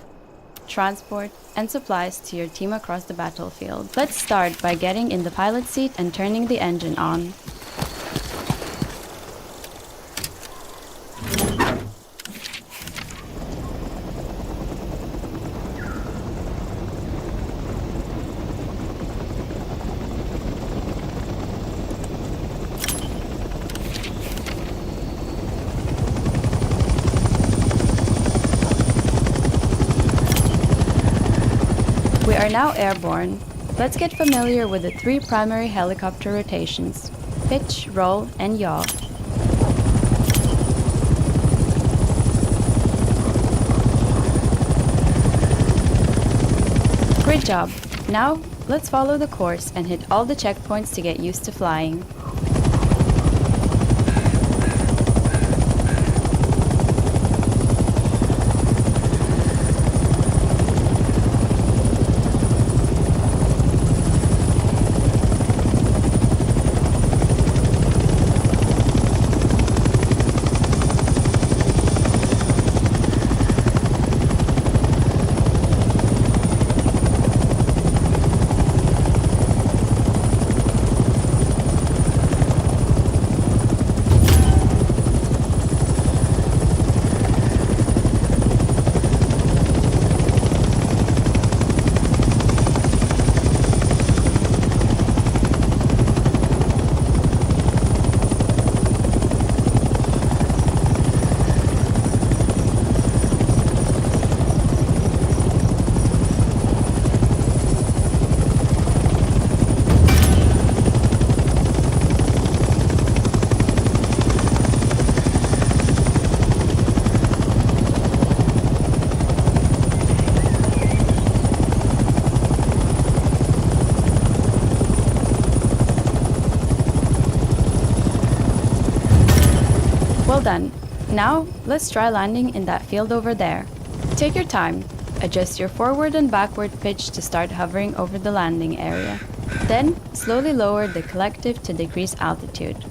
transport, and supplies to your team across the battlefield. Let's start by getting in the pilot seat and turning the engine on. We are now airborne. Let's get familiar with the 3 primary helicopter rotations: pitch, roll, and yaw. Great job! Now, let's follow the course and hit all the checkpoints to get used to flying. Well done. Now, let's try landing in that field over there. Take your time. Adjust your forward and backward pitch to start hovering over the landing area. Then, slowly lower the collective to decrease altitude.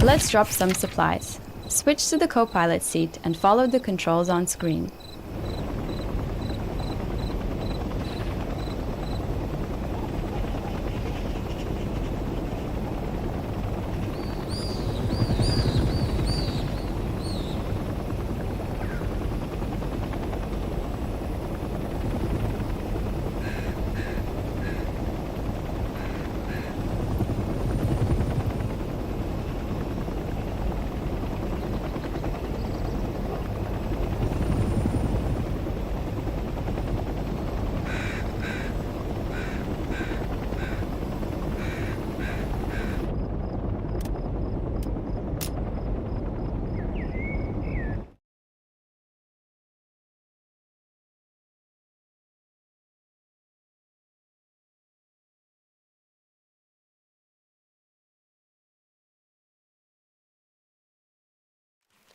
Let's drop some supplies. Switch to the co-pilot seat and follow the controls on screen.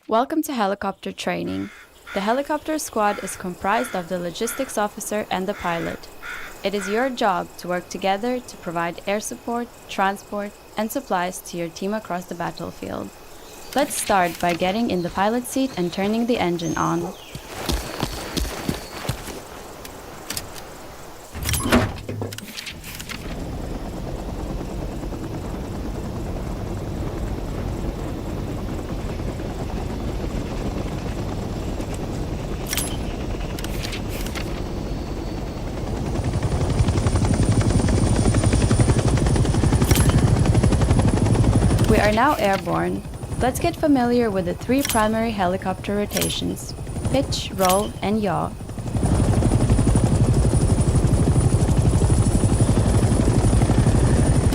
Welcome to helicopter training. The helicopter squad is comprised of the logistics officer and the pilot. It is your job to work together to provide air support, transport, and supplies to your team across the battlefield. Let's start by getting in the pilot seat and turning the engine on. We are now airborne. Let's get familiar with the 3 primary helicopter rotations: pitch, roll, and yaw.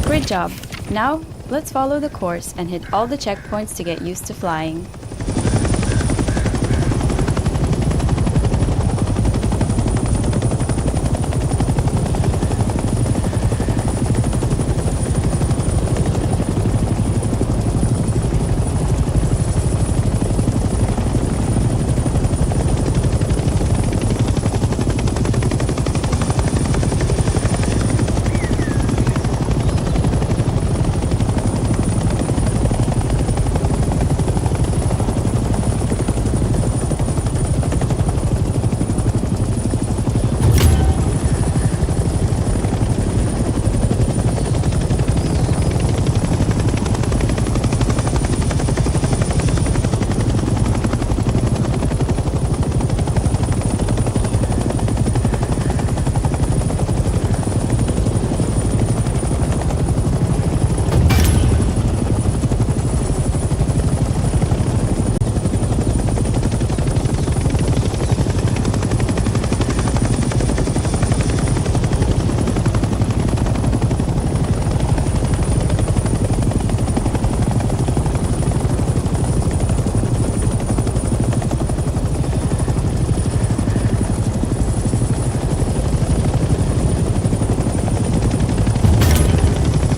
Great job! Now, let's follow the course and hit all the checkpoints to get used to flying.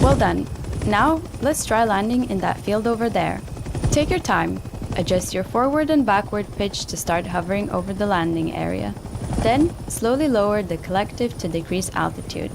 Well done. Now, let's try landing in that field over there. Take your time. Adjust your forward and backward pitch to start hovering over the landing area. Then, slowly lower the collective to decrease altitude.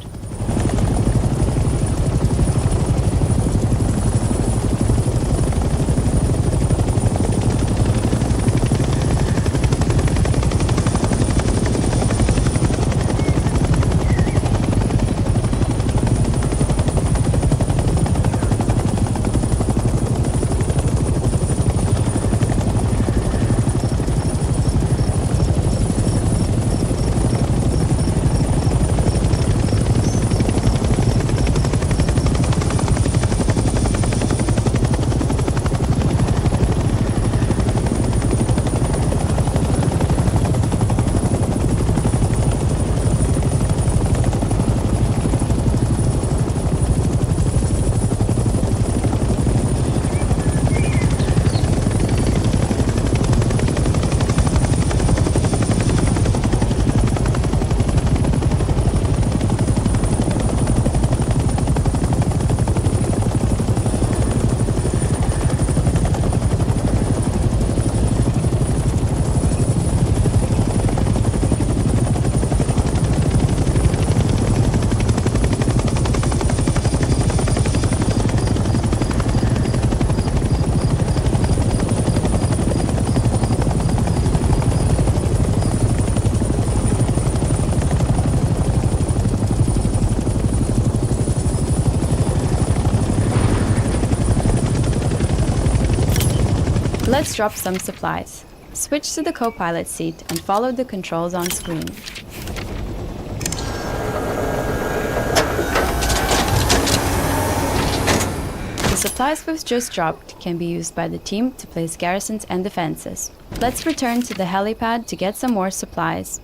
Let's drop some supplies. Switch to the co-pilot seat and follow the controls on screen. The supplies we've just dropped can be used by the team to place garrisons and defenses. Let's return to the helipad to get some more supplies.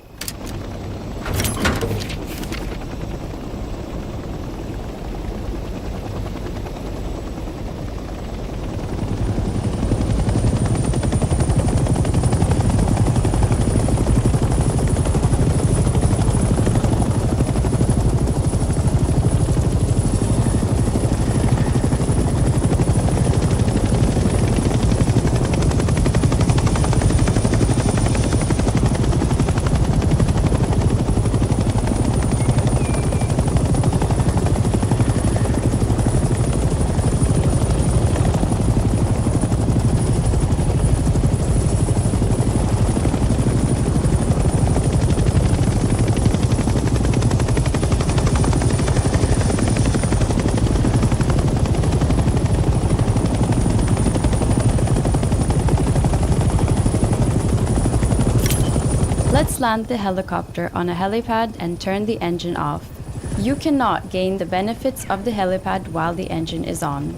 Let's land the helicopter on a helipad and turn the engine off. You cannot gain the benefits of the helipad while the engine is on.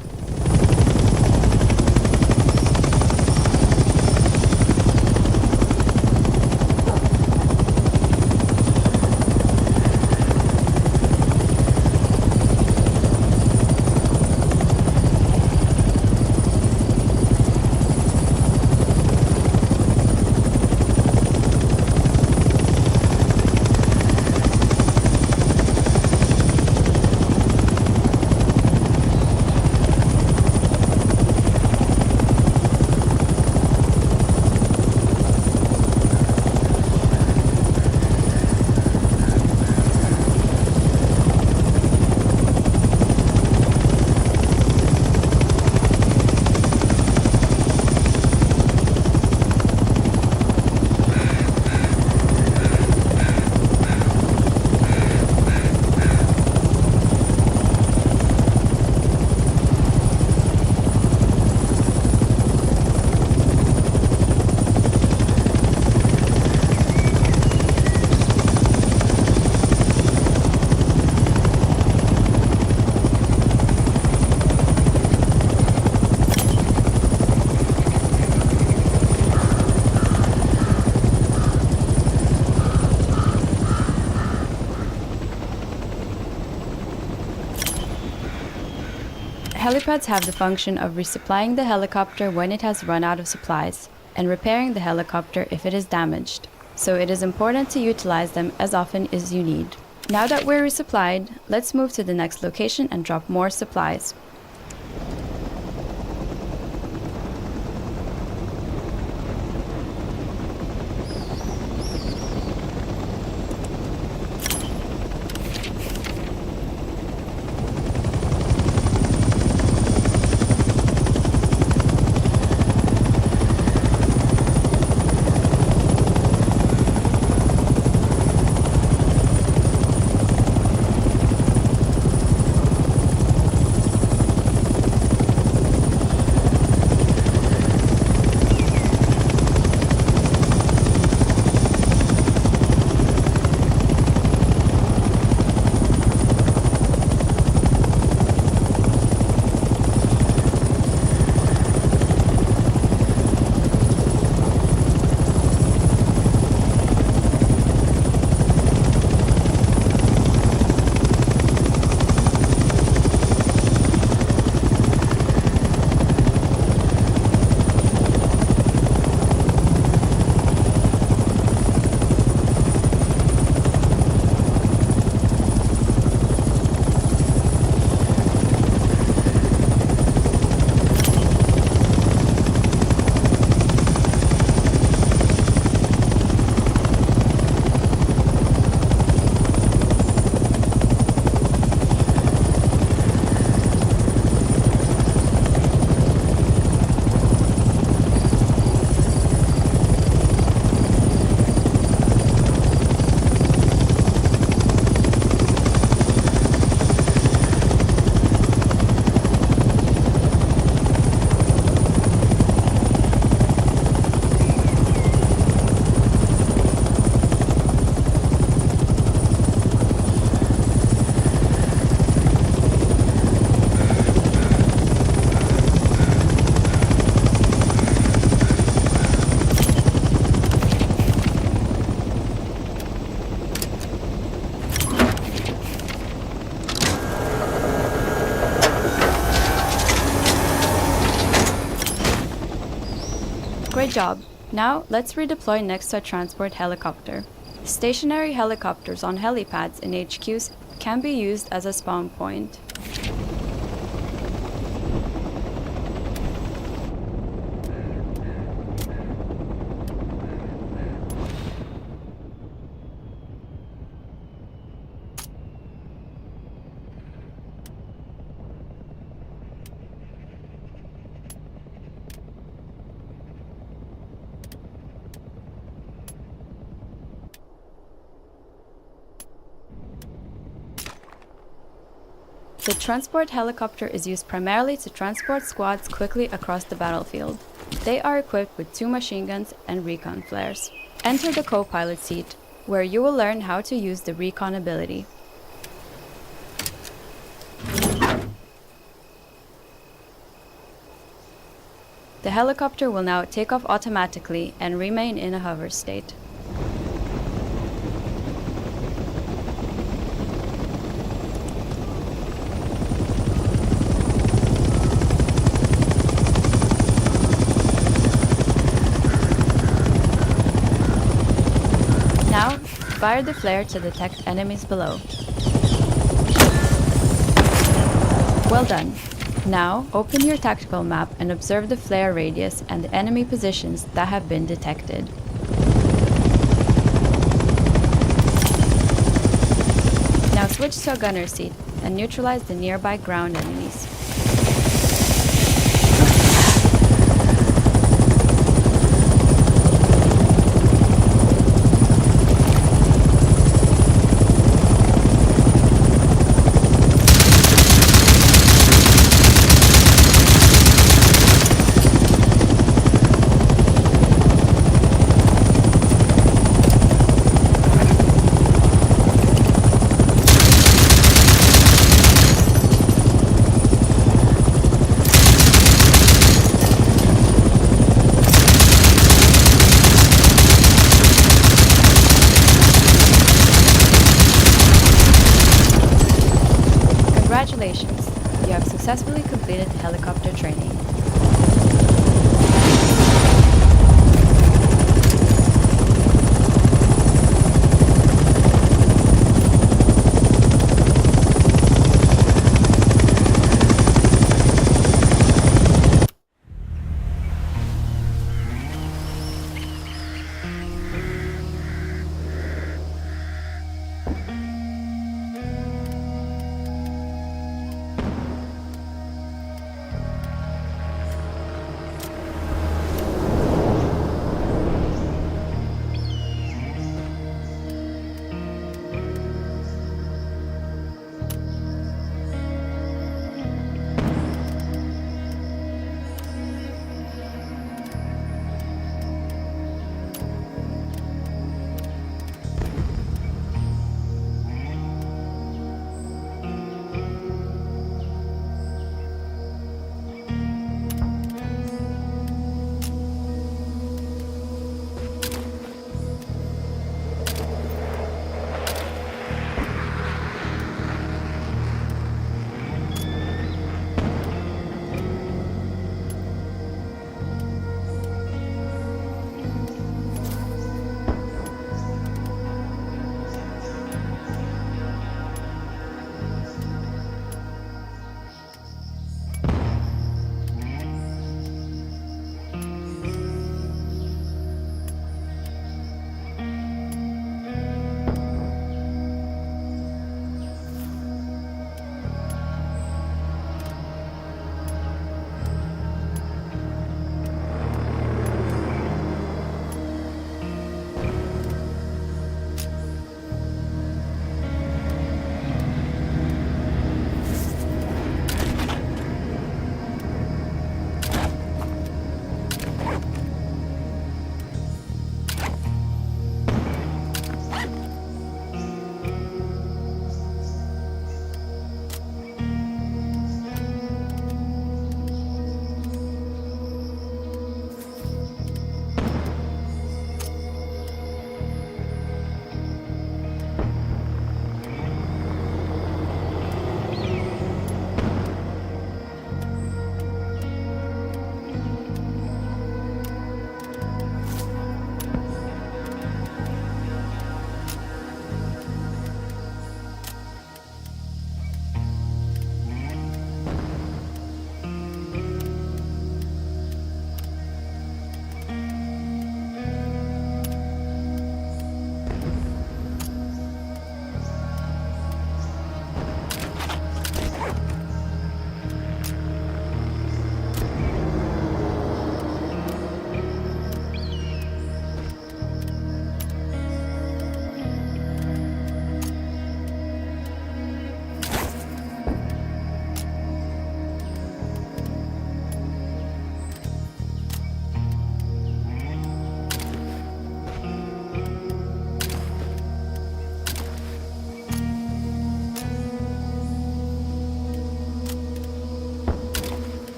Helipads have the function of resupplying the helicopter when it has run out of supplies, and repairing the helicopter if it is damaged, so it is important to utilize them as often as you need. Now that we're resupplied, let's move to the next location and drop more supplies. Great job! Now let's redeploy next to a transport helicopter. Stationary helicopters on helipads and HQs can be used as a spawn point. The transport helicopter is used primarily to transport squads quickly across the battlefield. They are equipped with 2 machine guns and recon flares. Enter the co-pilot seat, where you will learn how to use the recon ability. The helicopter will now take off automatically and remain in a hover state. Now, fire the flare to detect enemies below. Well done. Now, open your tactical map and observe the flare radius and the enemy positions that have been detected. Now switch to a gunner seat and neutralize the nearby ground enemies. Congratulations, you have successfully completed helicopter training.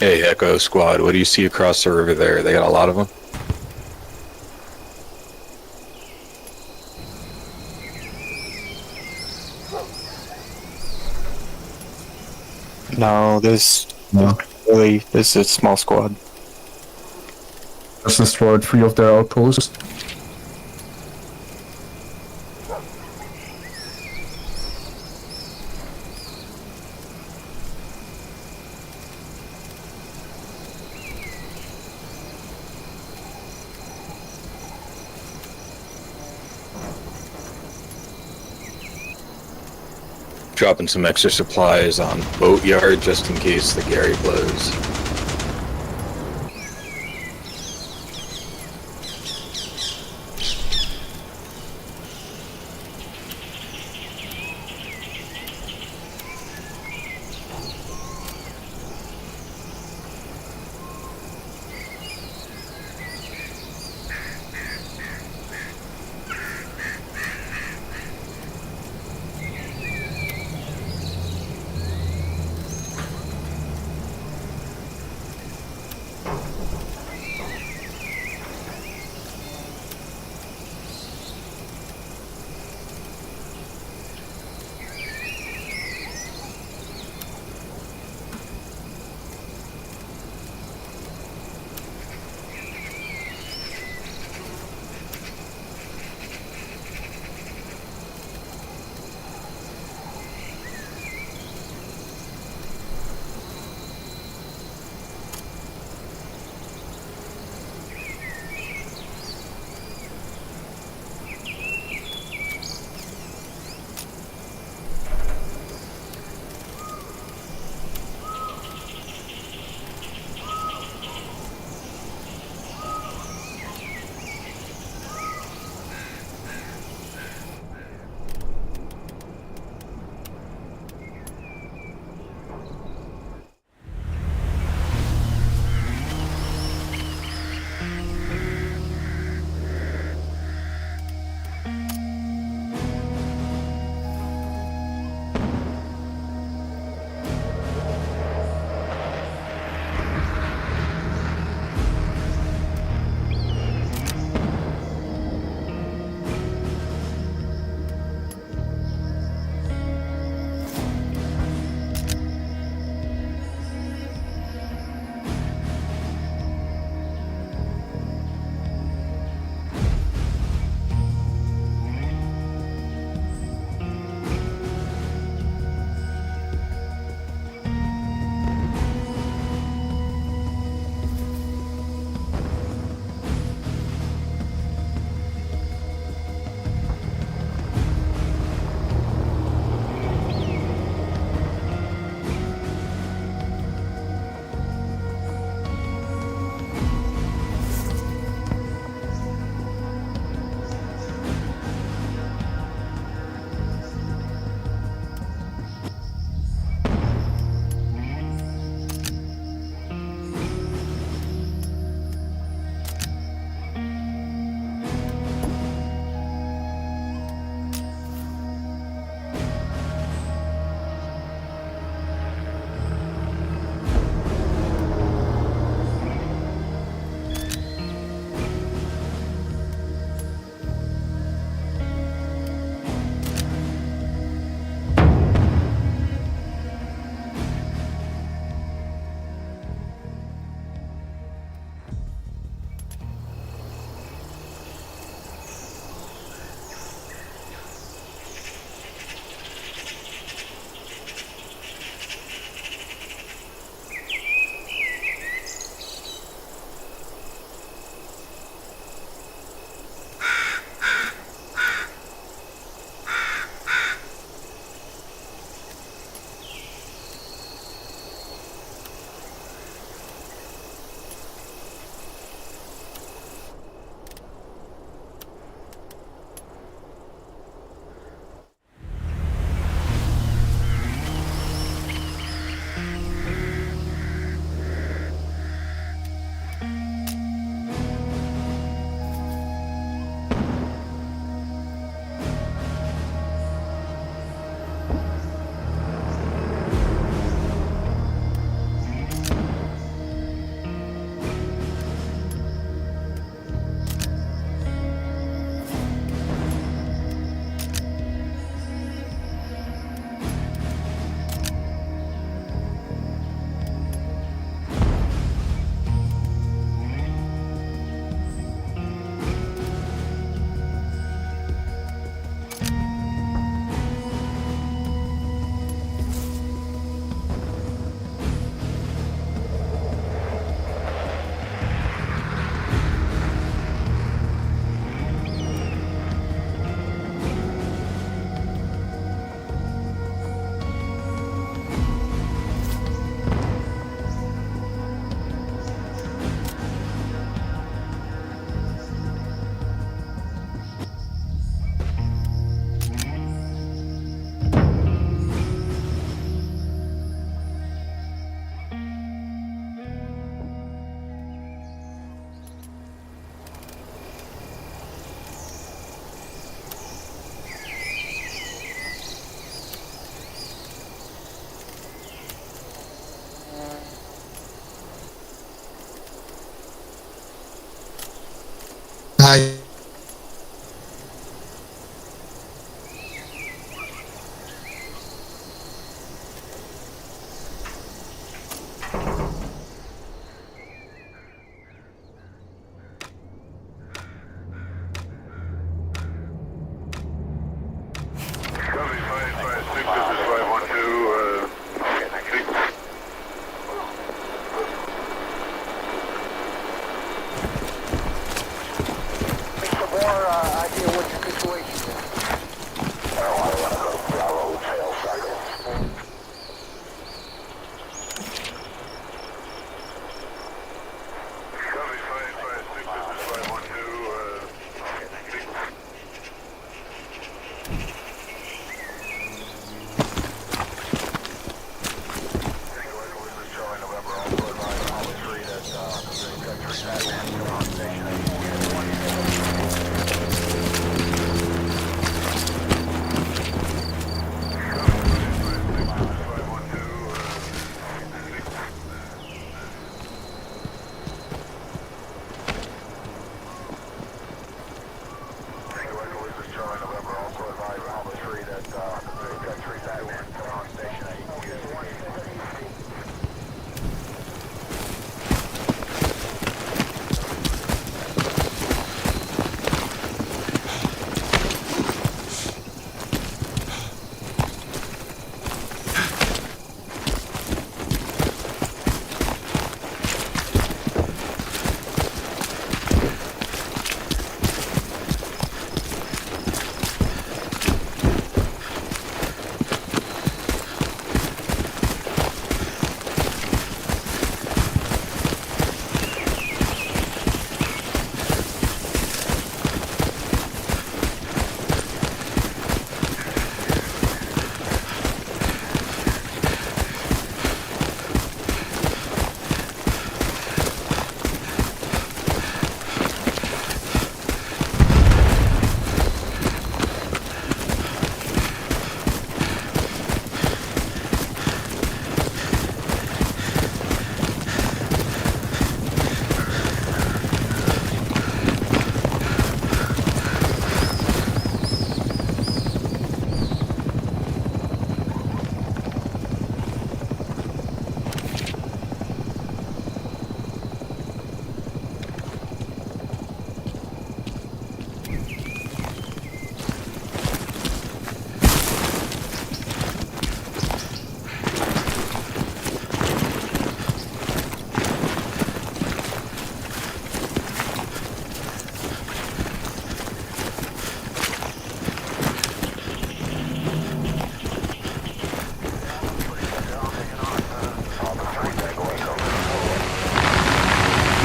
Hey, Echo Squad, what do you see across the river there? They got a lot of them? No, this is a small squad. Just destroyed 3 of their outposts. Dropping some extra supplies on boatyard just in case the Gary blows.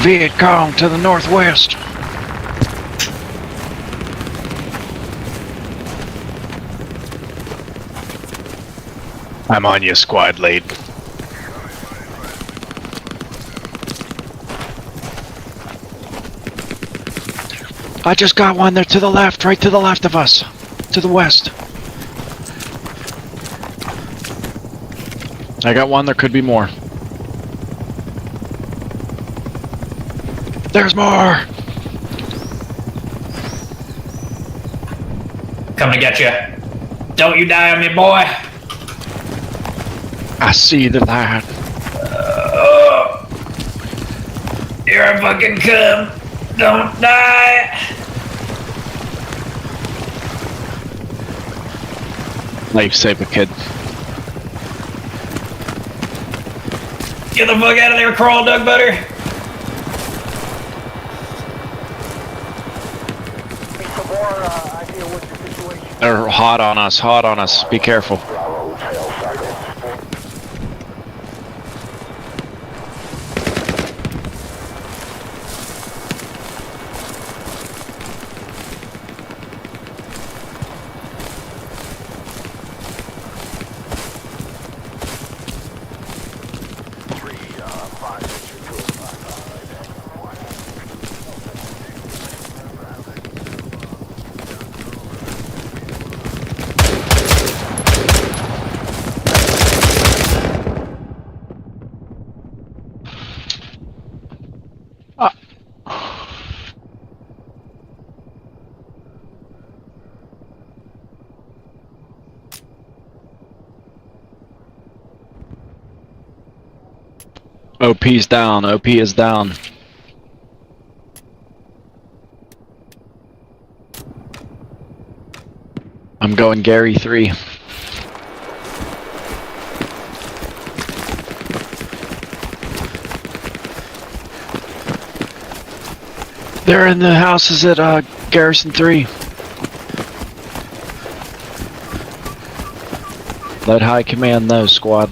Viet Cong to the northwest. I'm on you, squad lead. I just got one there to the left, right to the left of us. To the west. I got one, there could be more. There's more! Coming to get you. Don't you die on me, boy. I see the light. You're a fucking cum. Don't die. Lifesaver, kid. Get the fuck out of there, crawl, duck butter. They're hot on us, be careful. OP's down, OP is down. I'm going Gary 3. They're in the houses at Garrison 3. Let High Command know, squad.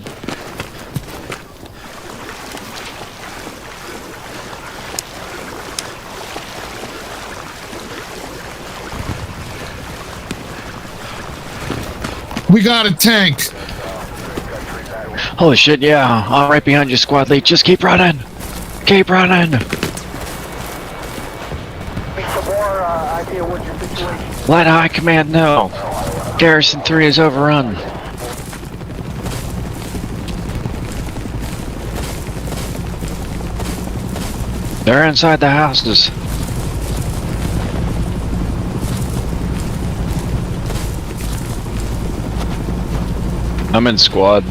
We got a tank. Holy shit, yeah. I'm right behind you, squad lead. Just keep running. Keep running. Let High Command know. Garrison 3 is overrun. They're inside the houses. I'm in squad.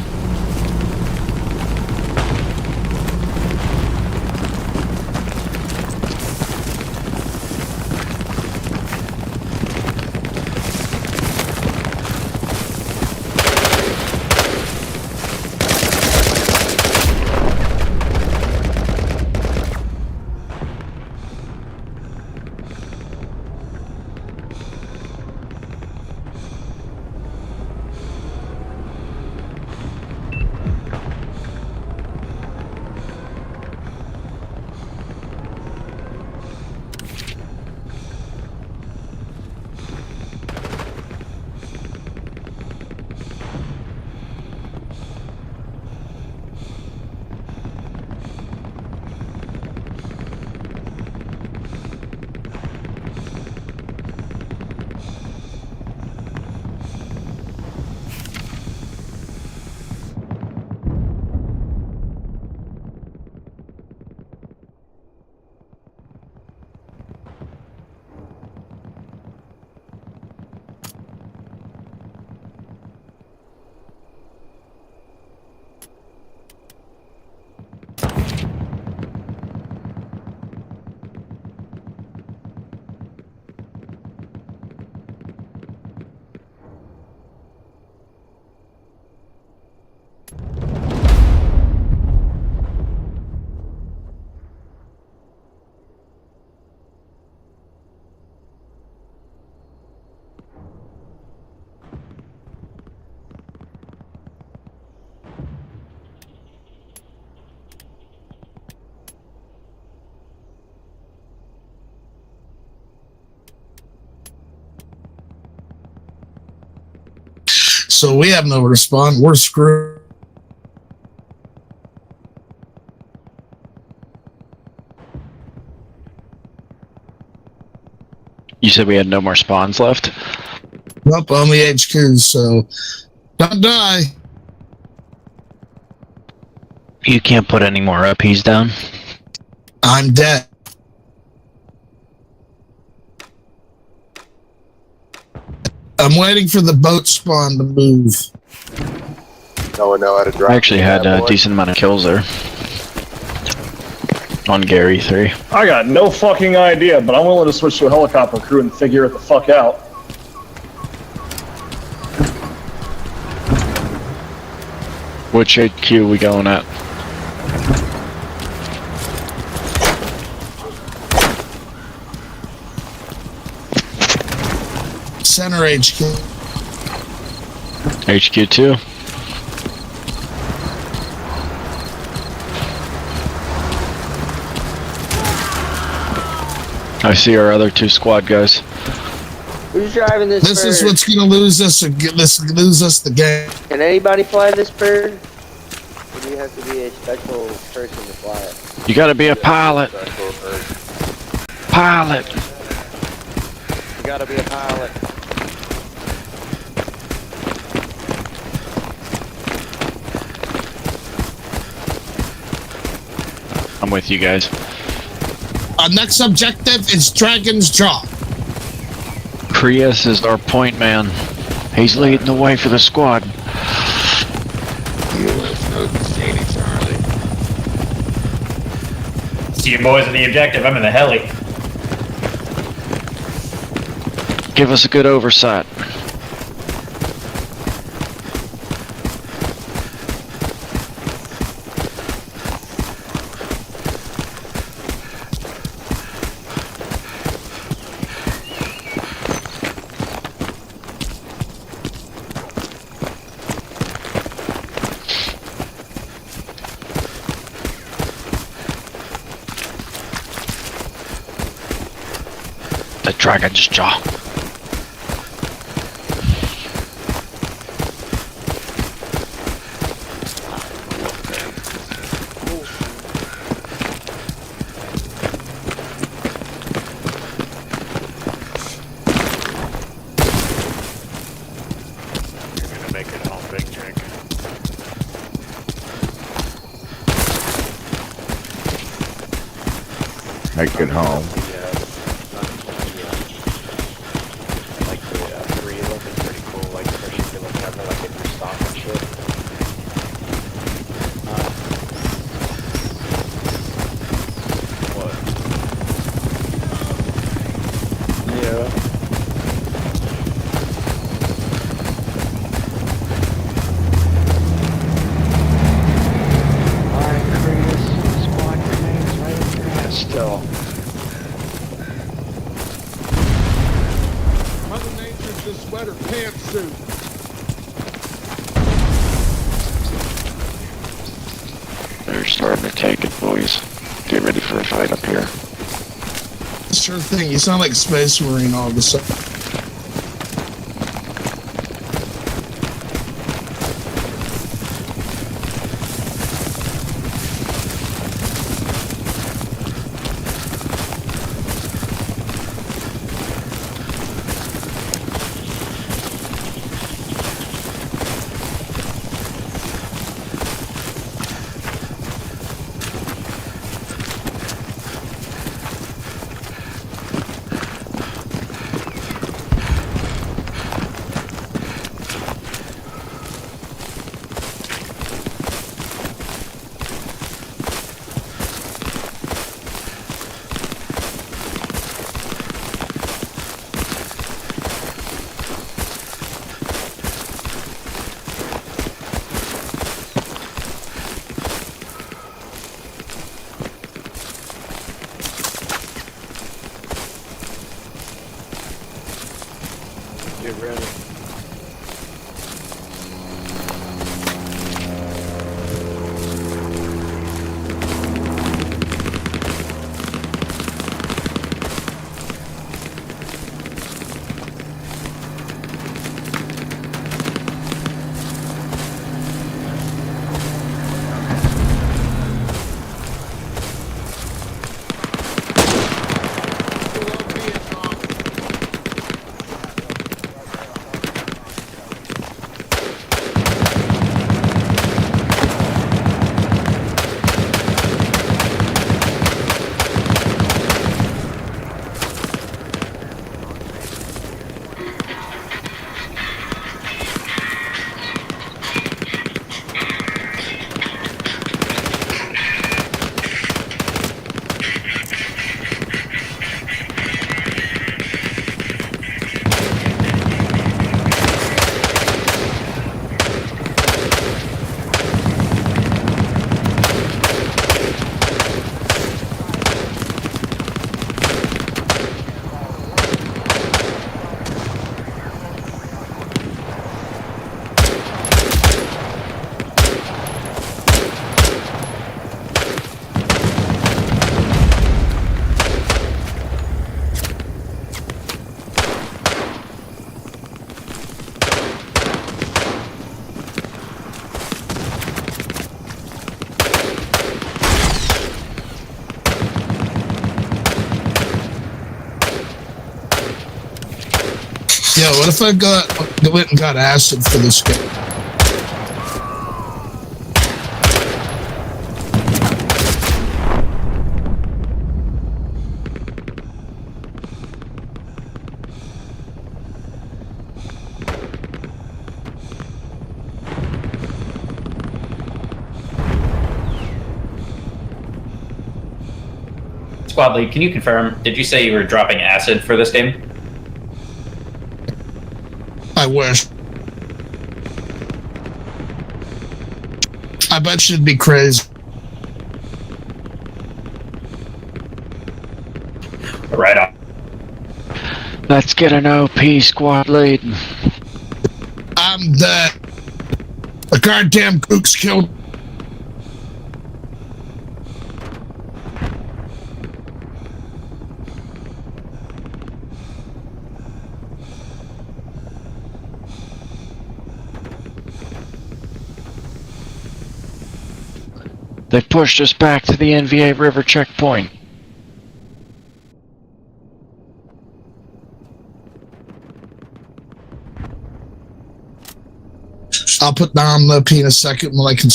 so we have no respawn. We're screwed. You said we had no more spawns left? Up on the HQ, so don't die. You can't put any more up. He's down. I'm dead. I'm waiting for the boat spawn to move. No one know how to drive. I actually had a decent amount of kills there. On Gary 3. I got no fucking idea, but I'm willing to switch to a helicopter crew and figure it the fuck out. Which HQ we going at? Center HQ. HQ2. I see our other 2 squad guys. Who's driving this bird? This is what's gonna lose us the game. Can anybody fly this bird? Or do you have to be a special person to fly it? You gotta be a pilot. Pilot. You gotta be a pilot. I'm with you guys. Our next objective is Dragon's Jaw. Krias is our point man. He's leading the way for the squad. See you boys at the objective. I'm in the heli. Give us a good oversight. The Dragon's Jaw. Make it home. They're starting to take it, boys. Get ready for a fight up here. Sure thing. You sound like a Space Marine all of a sudden. what if I went and got acid for this game? Squad lead, can you confirm? Did you say you were dropping acid for this game? I wish. I bet you'd be crazy. Right on. Let's get an OP, squad lead. I'm dead. The goddamn kooks killed. They pushed us back to the NVA River checkpoint. I'll put down the P in a second when I can.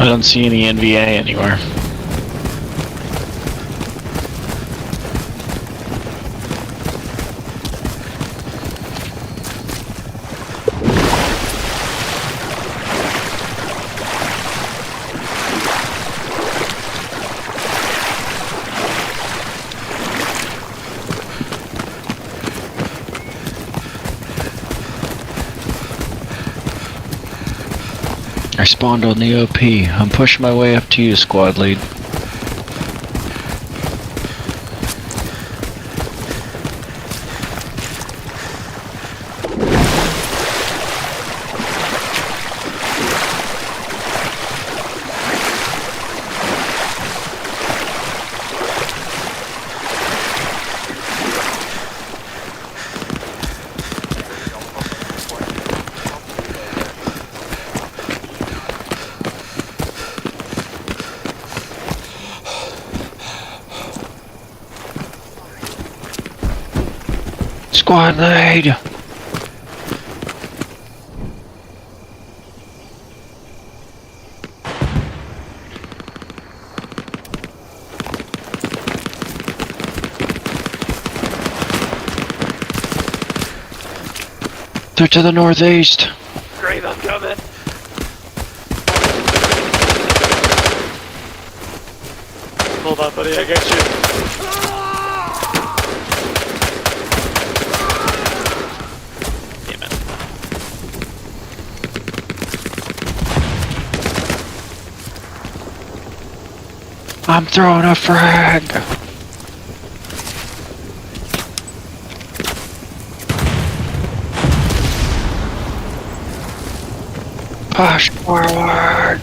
I don't see any NVA anywhere. I spawned on the OP. I'm pushing my way up to you, squad lead. Squad lead! They're to the northeast. Great, I'm coming. Hold on, buddy, I got you. I'm throwing a frag! Push forward!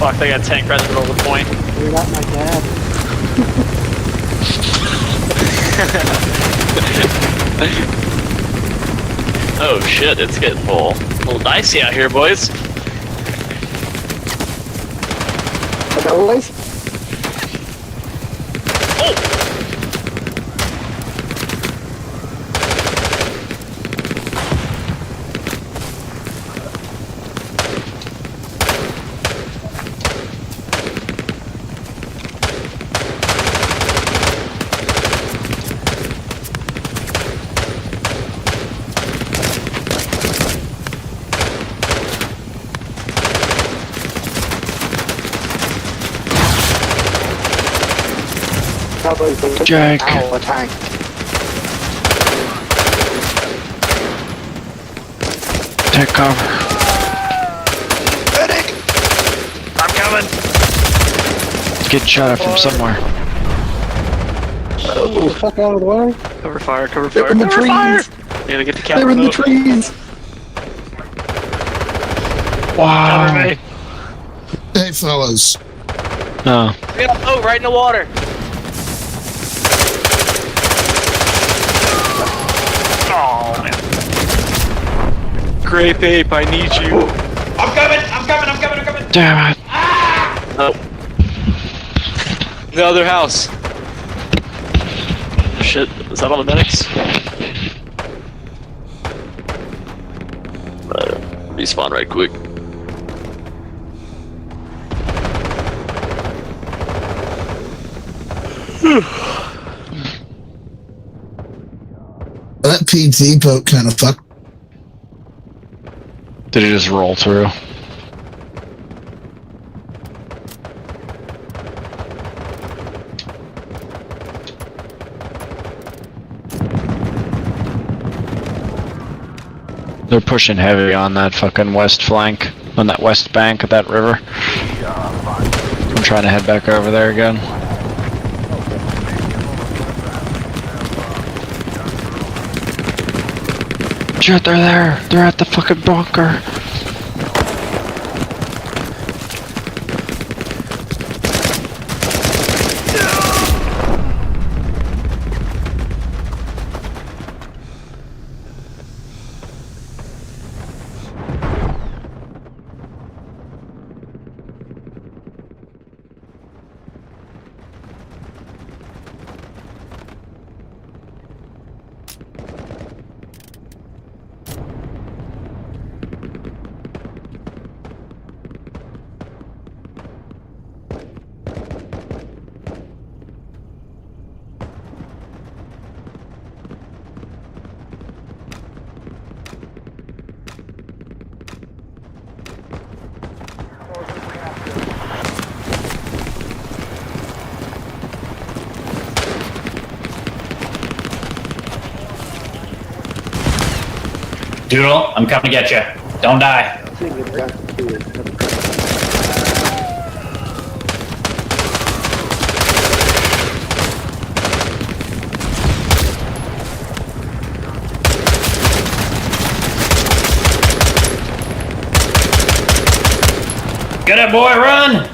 Fuck, they got a tank right in the middle of the point. You're not my dad. Oh shit, it's getting a little dicey out here, boys. Boys? Jake. Ow, attack. Take cover. I'm coming. Get shot at from somewhere. Oh, fuck out of the way. Cover fire, cover They're fire, in the cover fire! trees. Need to get the cap. They're in the trees. Wow. Cover me. Hey, fellas. No. We got a boat right in the water. Oh man. Grape ape, I need you. I'm coming! I'm coming! I'm coming! I'm coming! Damn it. Oh. The other house. Shit, is that all the medics? Respawn right quick. That PT boat kind of fucked. Did it just roll through? They're pushing heavy on that fucking west flank, on that west bank of that river. I'm trying to head back over there again. Shit, they're there! They're at the fucking bunker! Doodle, I'm coming to get you. Don't die. Get it, boy, run!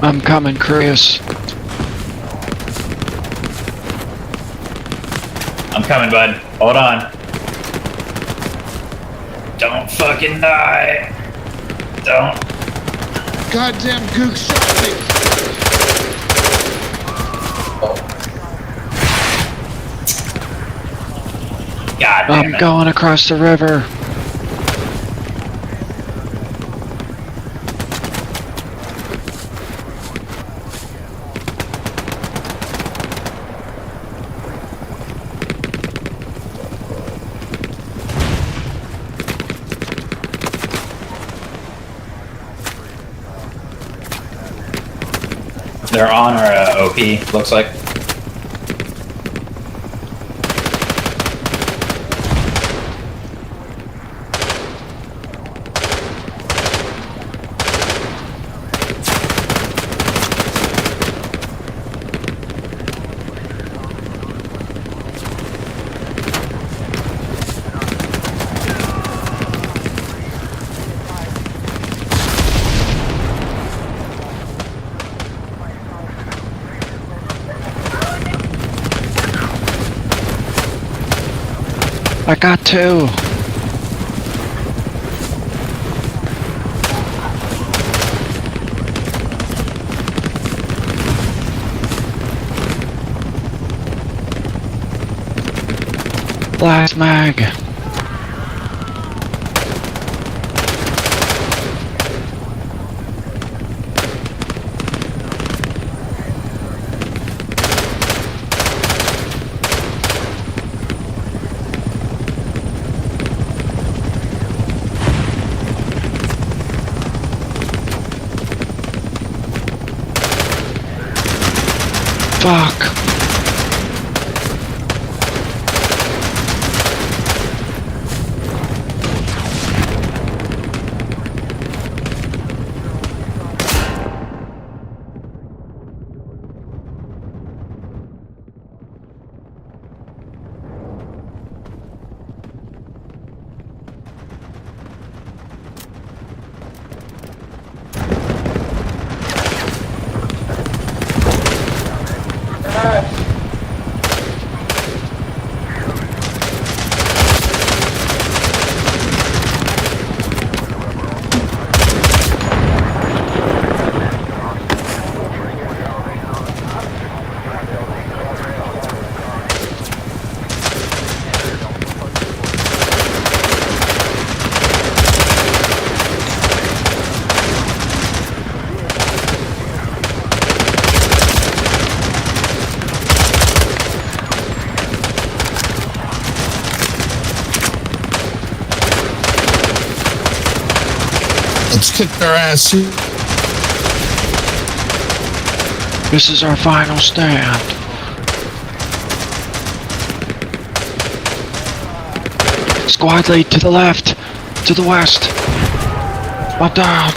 I'm coming, Chris. I'm coming, bud. Hold on. Don't fucking die. Don't. goddamn gook shot me! God damn I'm it. going across the river. They're on our OP, looks like. I got two. Last mag. Fuck. Let's kick their ass. This is our final stand. Squad lead to the left, to the west. I'm down.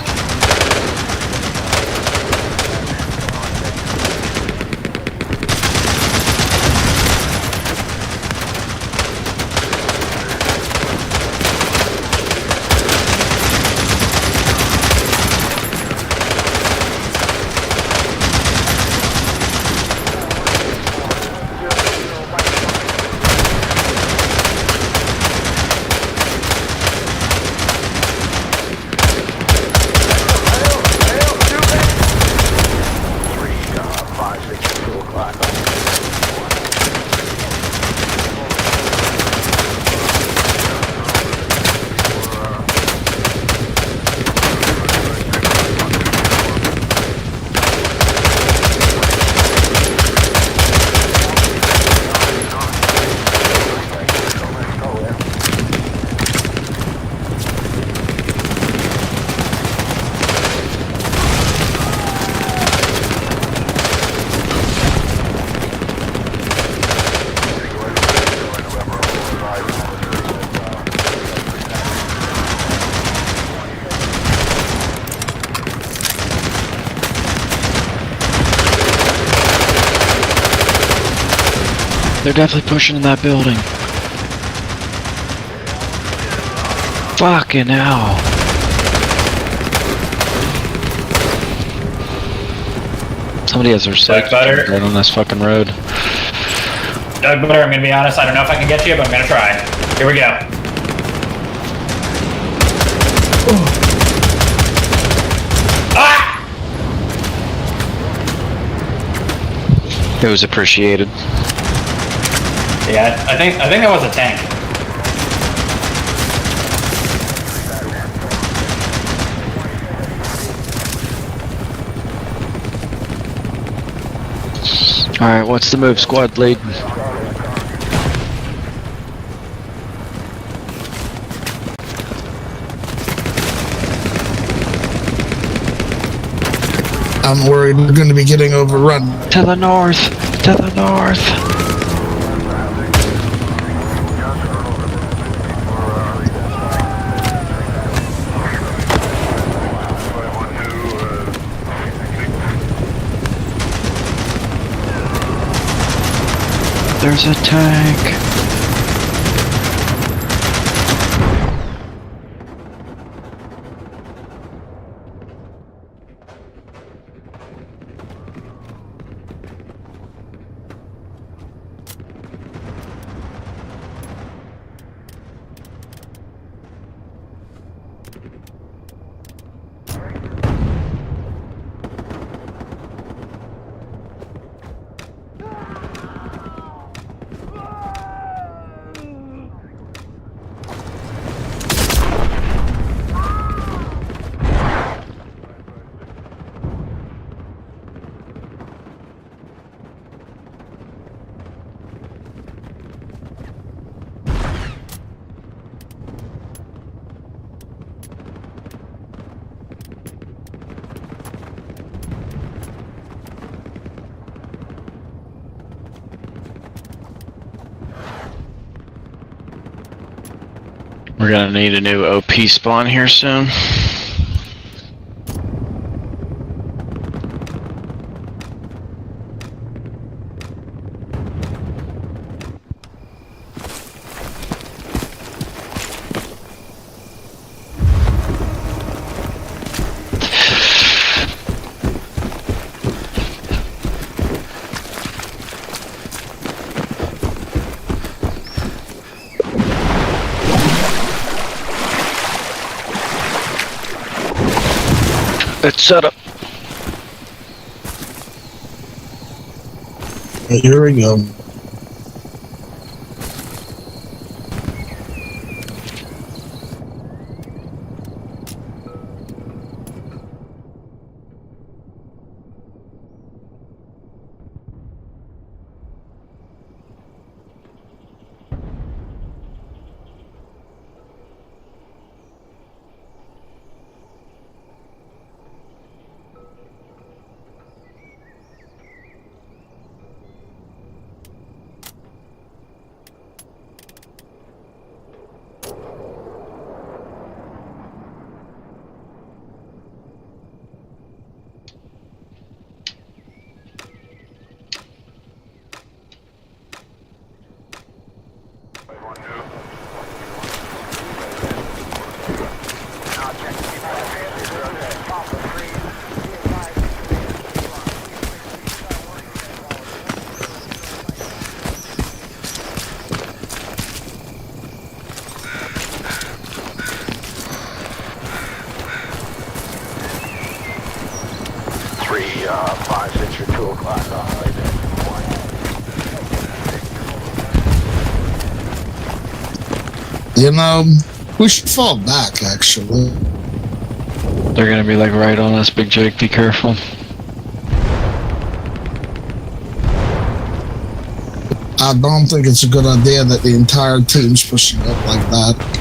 They're definitely pushing in that building. Fucking hell. Somebody has their sights right on this fucking road. Doug Butter, I'm gonna be honest, I don't know if I can get you, but I'm gonna try. Here we go. Ah! It was appreciated. Yeah, I think that was a tank. Alright, what's the move, squad lead? I'm worried we're going to be getting overrun. To the north! To the north! There's a tank! We're gonna need a new OP spawn here soon. It's set up. Here we go. You know, we should fall back, actually. They're gonna be like right on us, Big Jake, be careful. I don't think it's a good idea that the entire team's pushing up like that.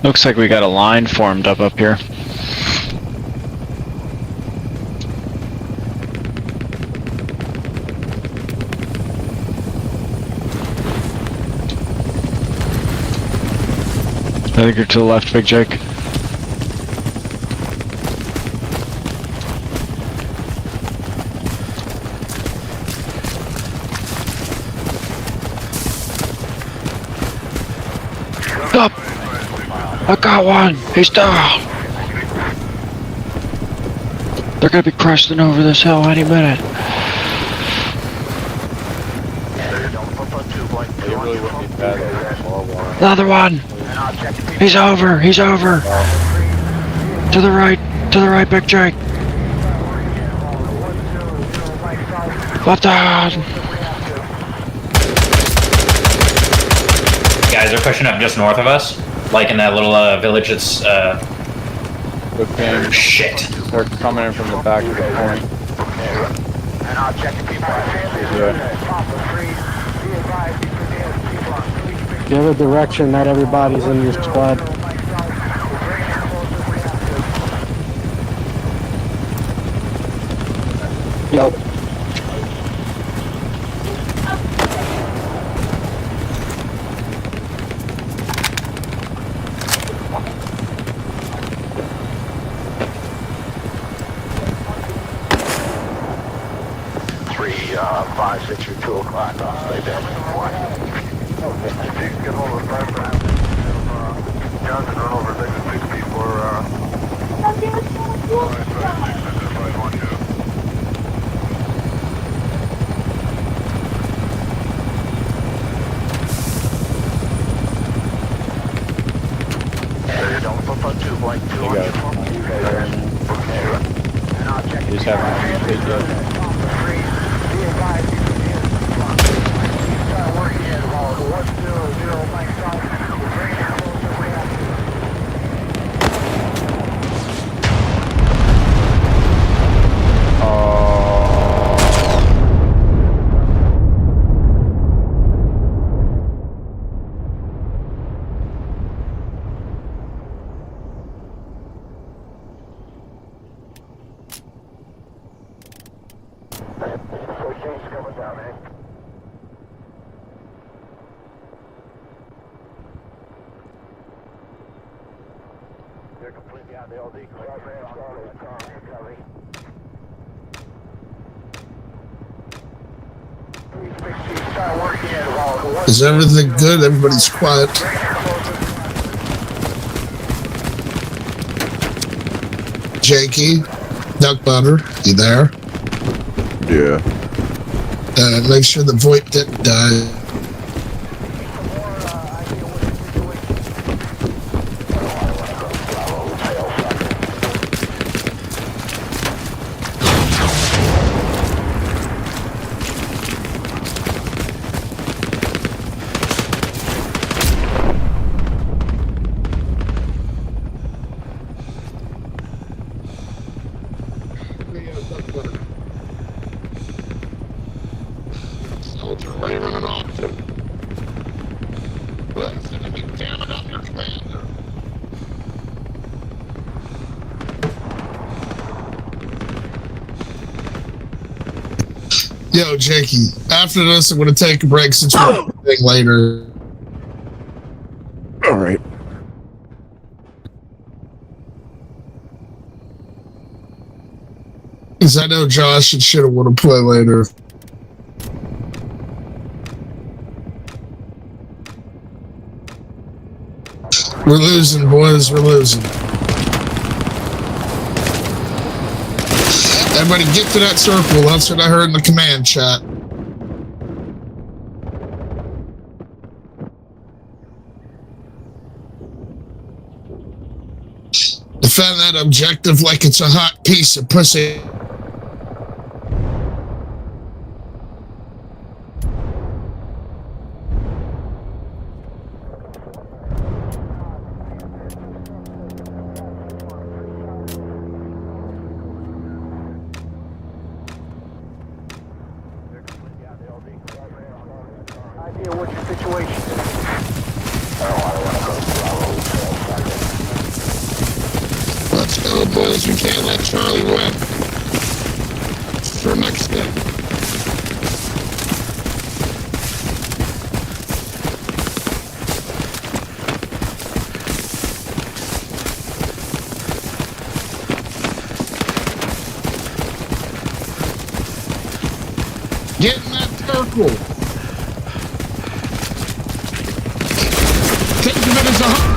Looks like we got a line formed up here. I think you're to the left, Big Jake. I got one! He's down! They're gonna be cresting over this hill any minute. Another one! He's over! He's over! To the right, Big Jake! Left on! Guys are pushing up just north of us, like in that little village that's shit. They're coming in from the back of the point. Give a direction, not everybody's in your squad. Yep. Is everything good? Everybody's quiet. Jakey, Duck Butter, you there? Yeah. Make sure the VoIP didn't die. Yo, Jakey, after this, I'm going to take a break since we're recording later. All right. Because I know Josh and shit will want to play later. We're losing, boys. We're losing. Everybody get to that circle. That's what I heard in the command chat. Defend that objective like it's a hot piece of pussy. Let's go, boys. We can't let Charlie win. For next game. Get in that circle. Think of it as a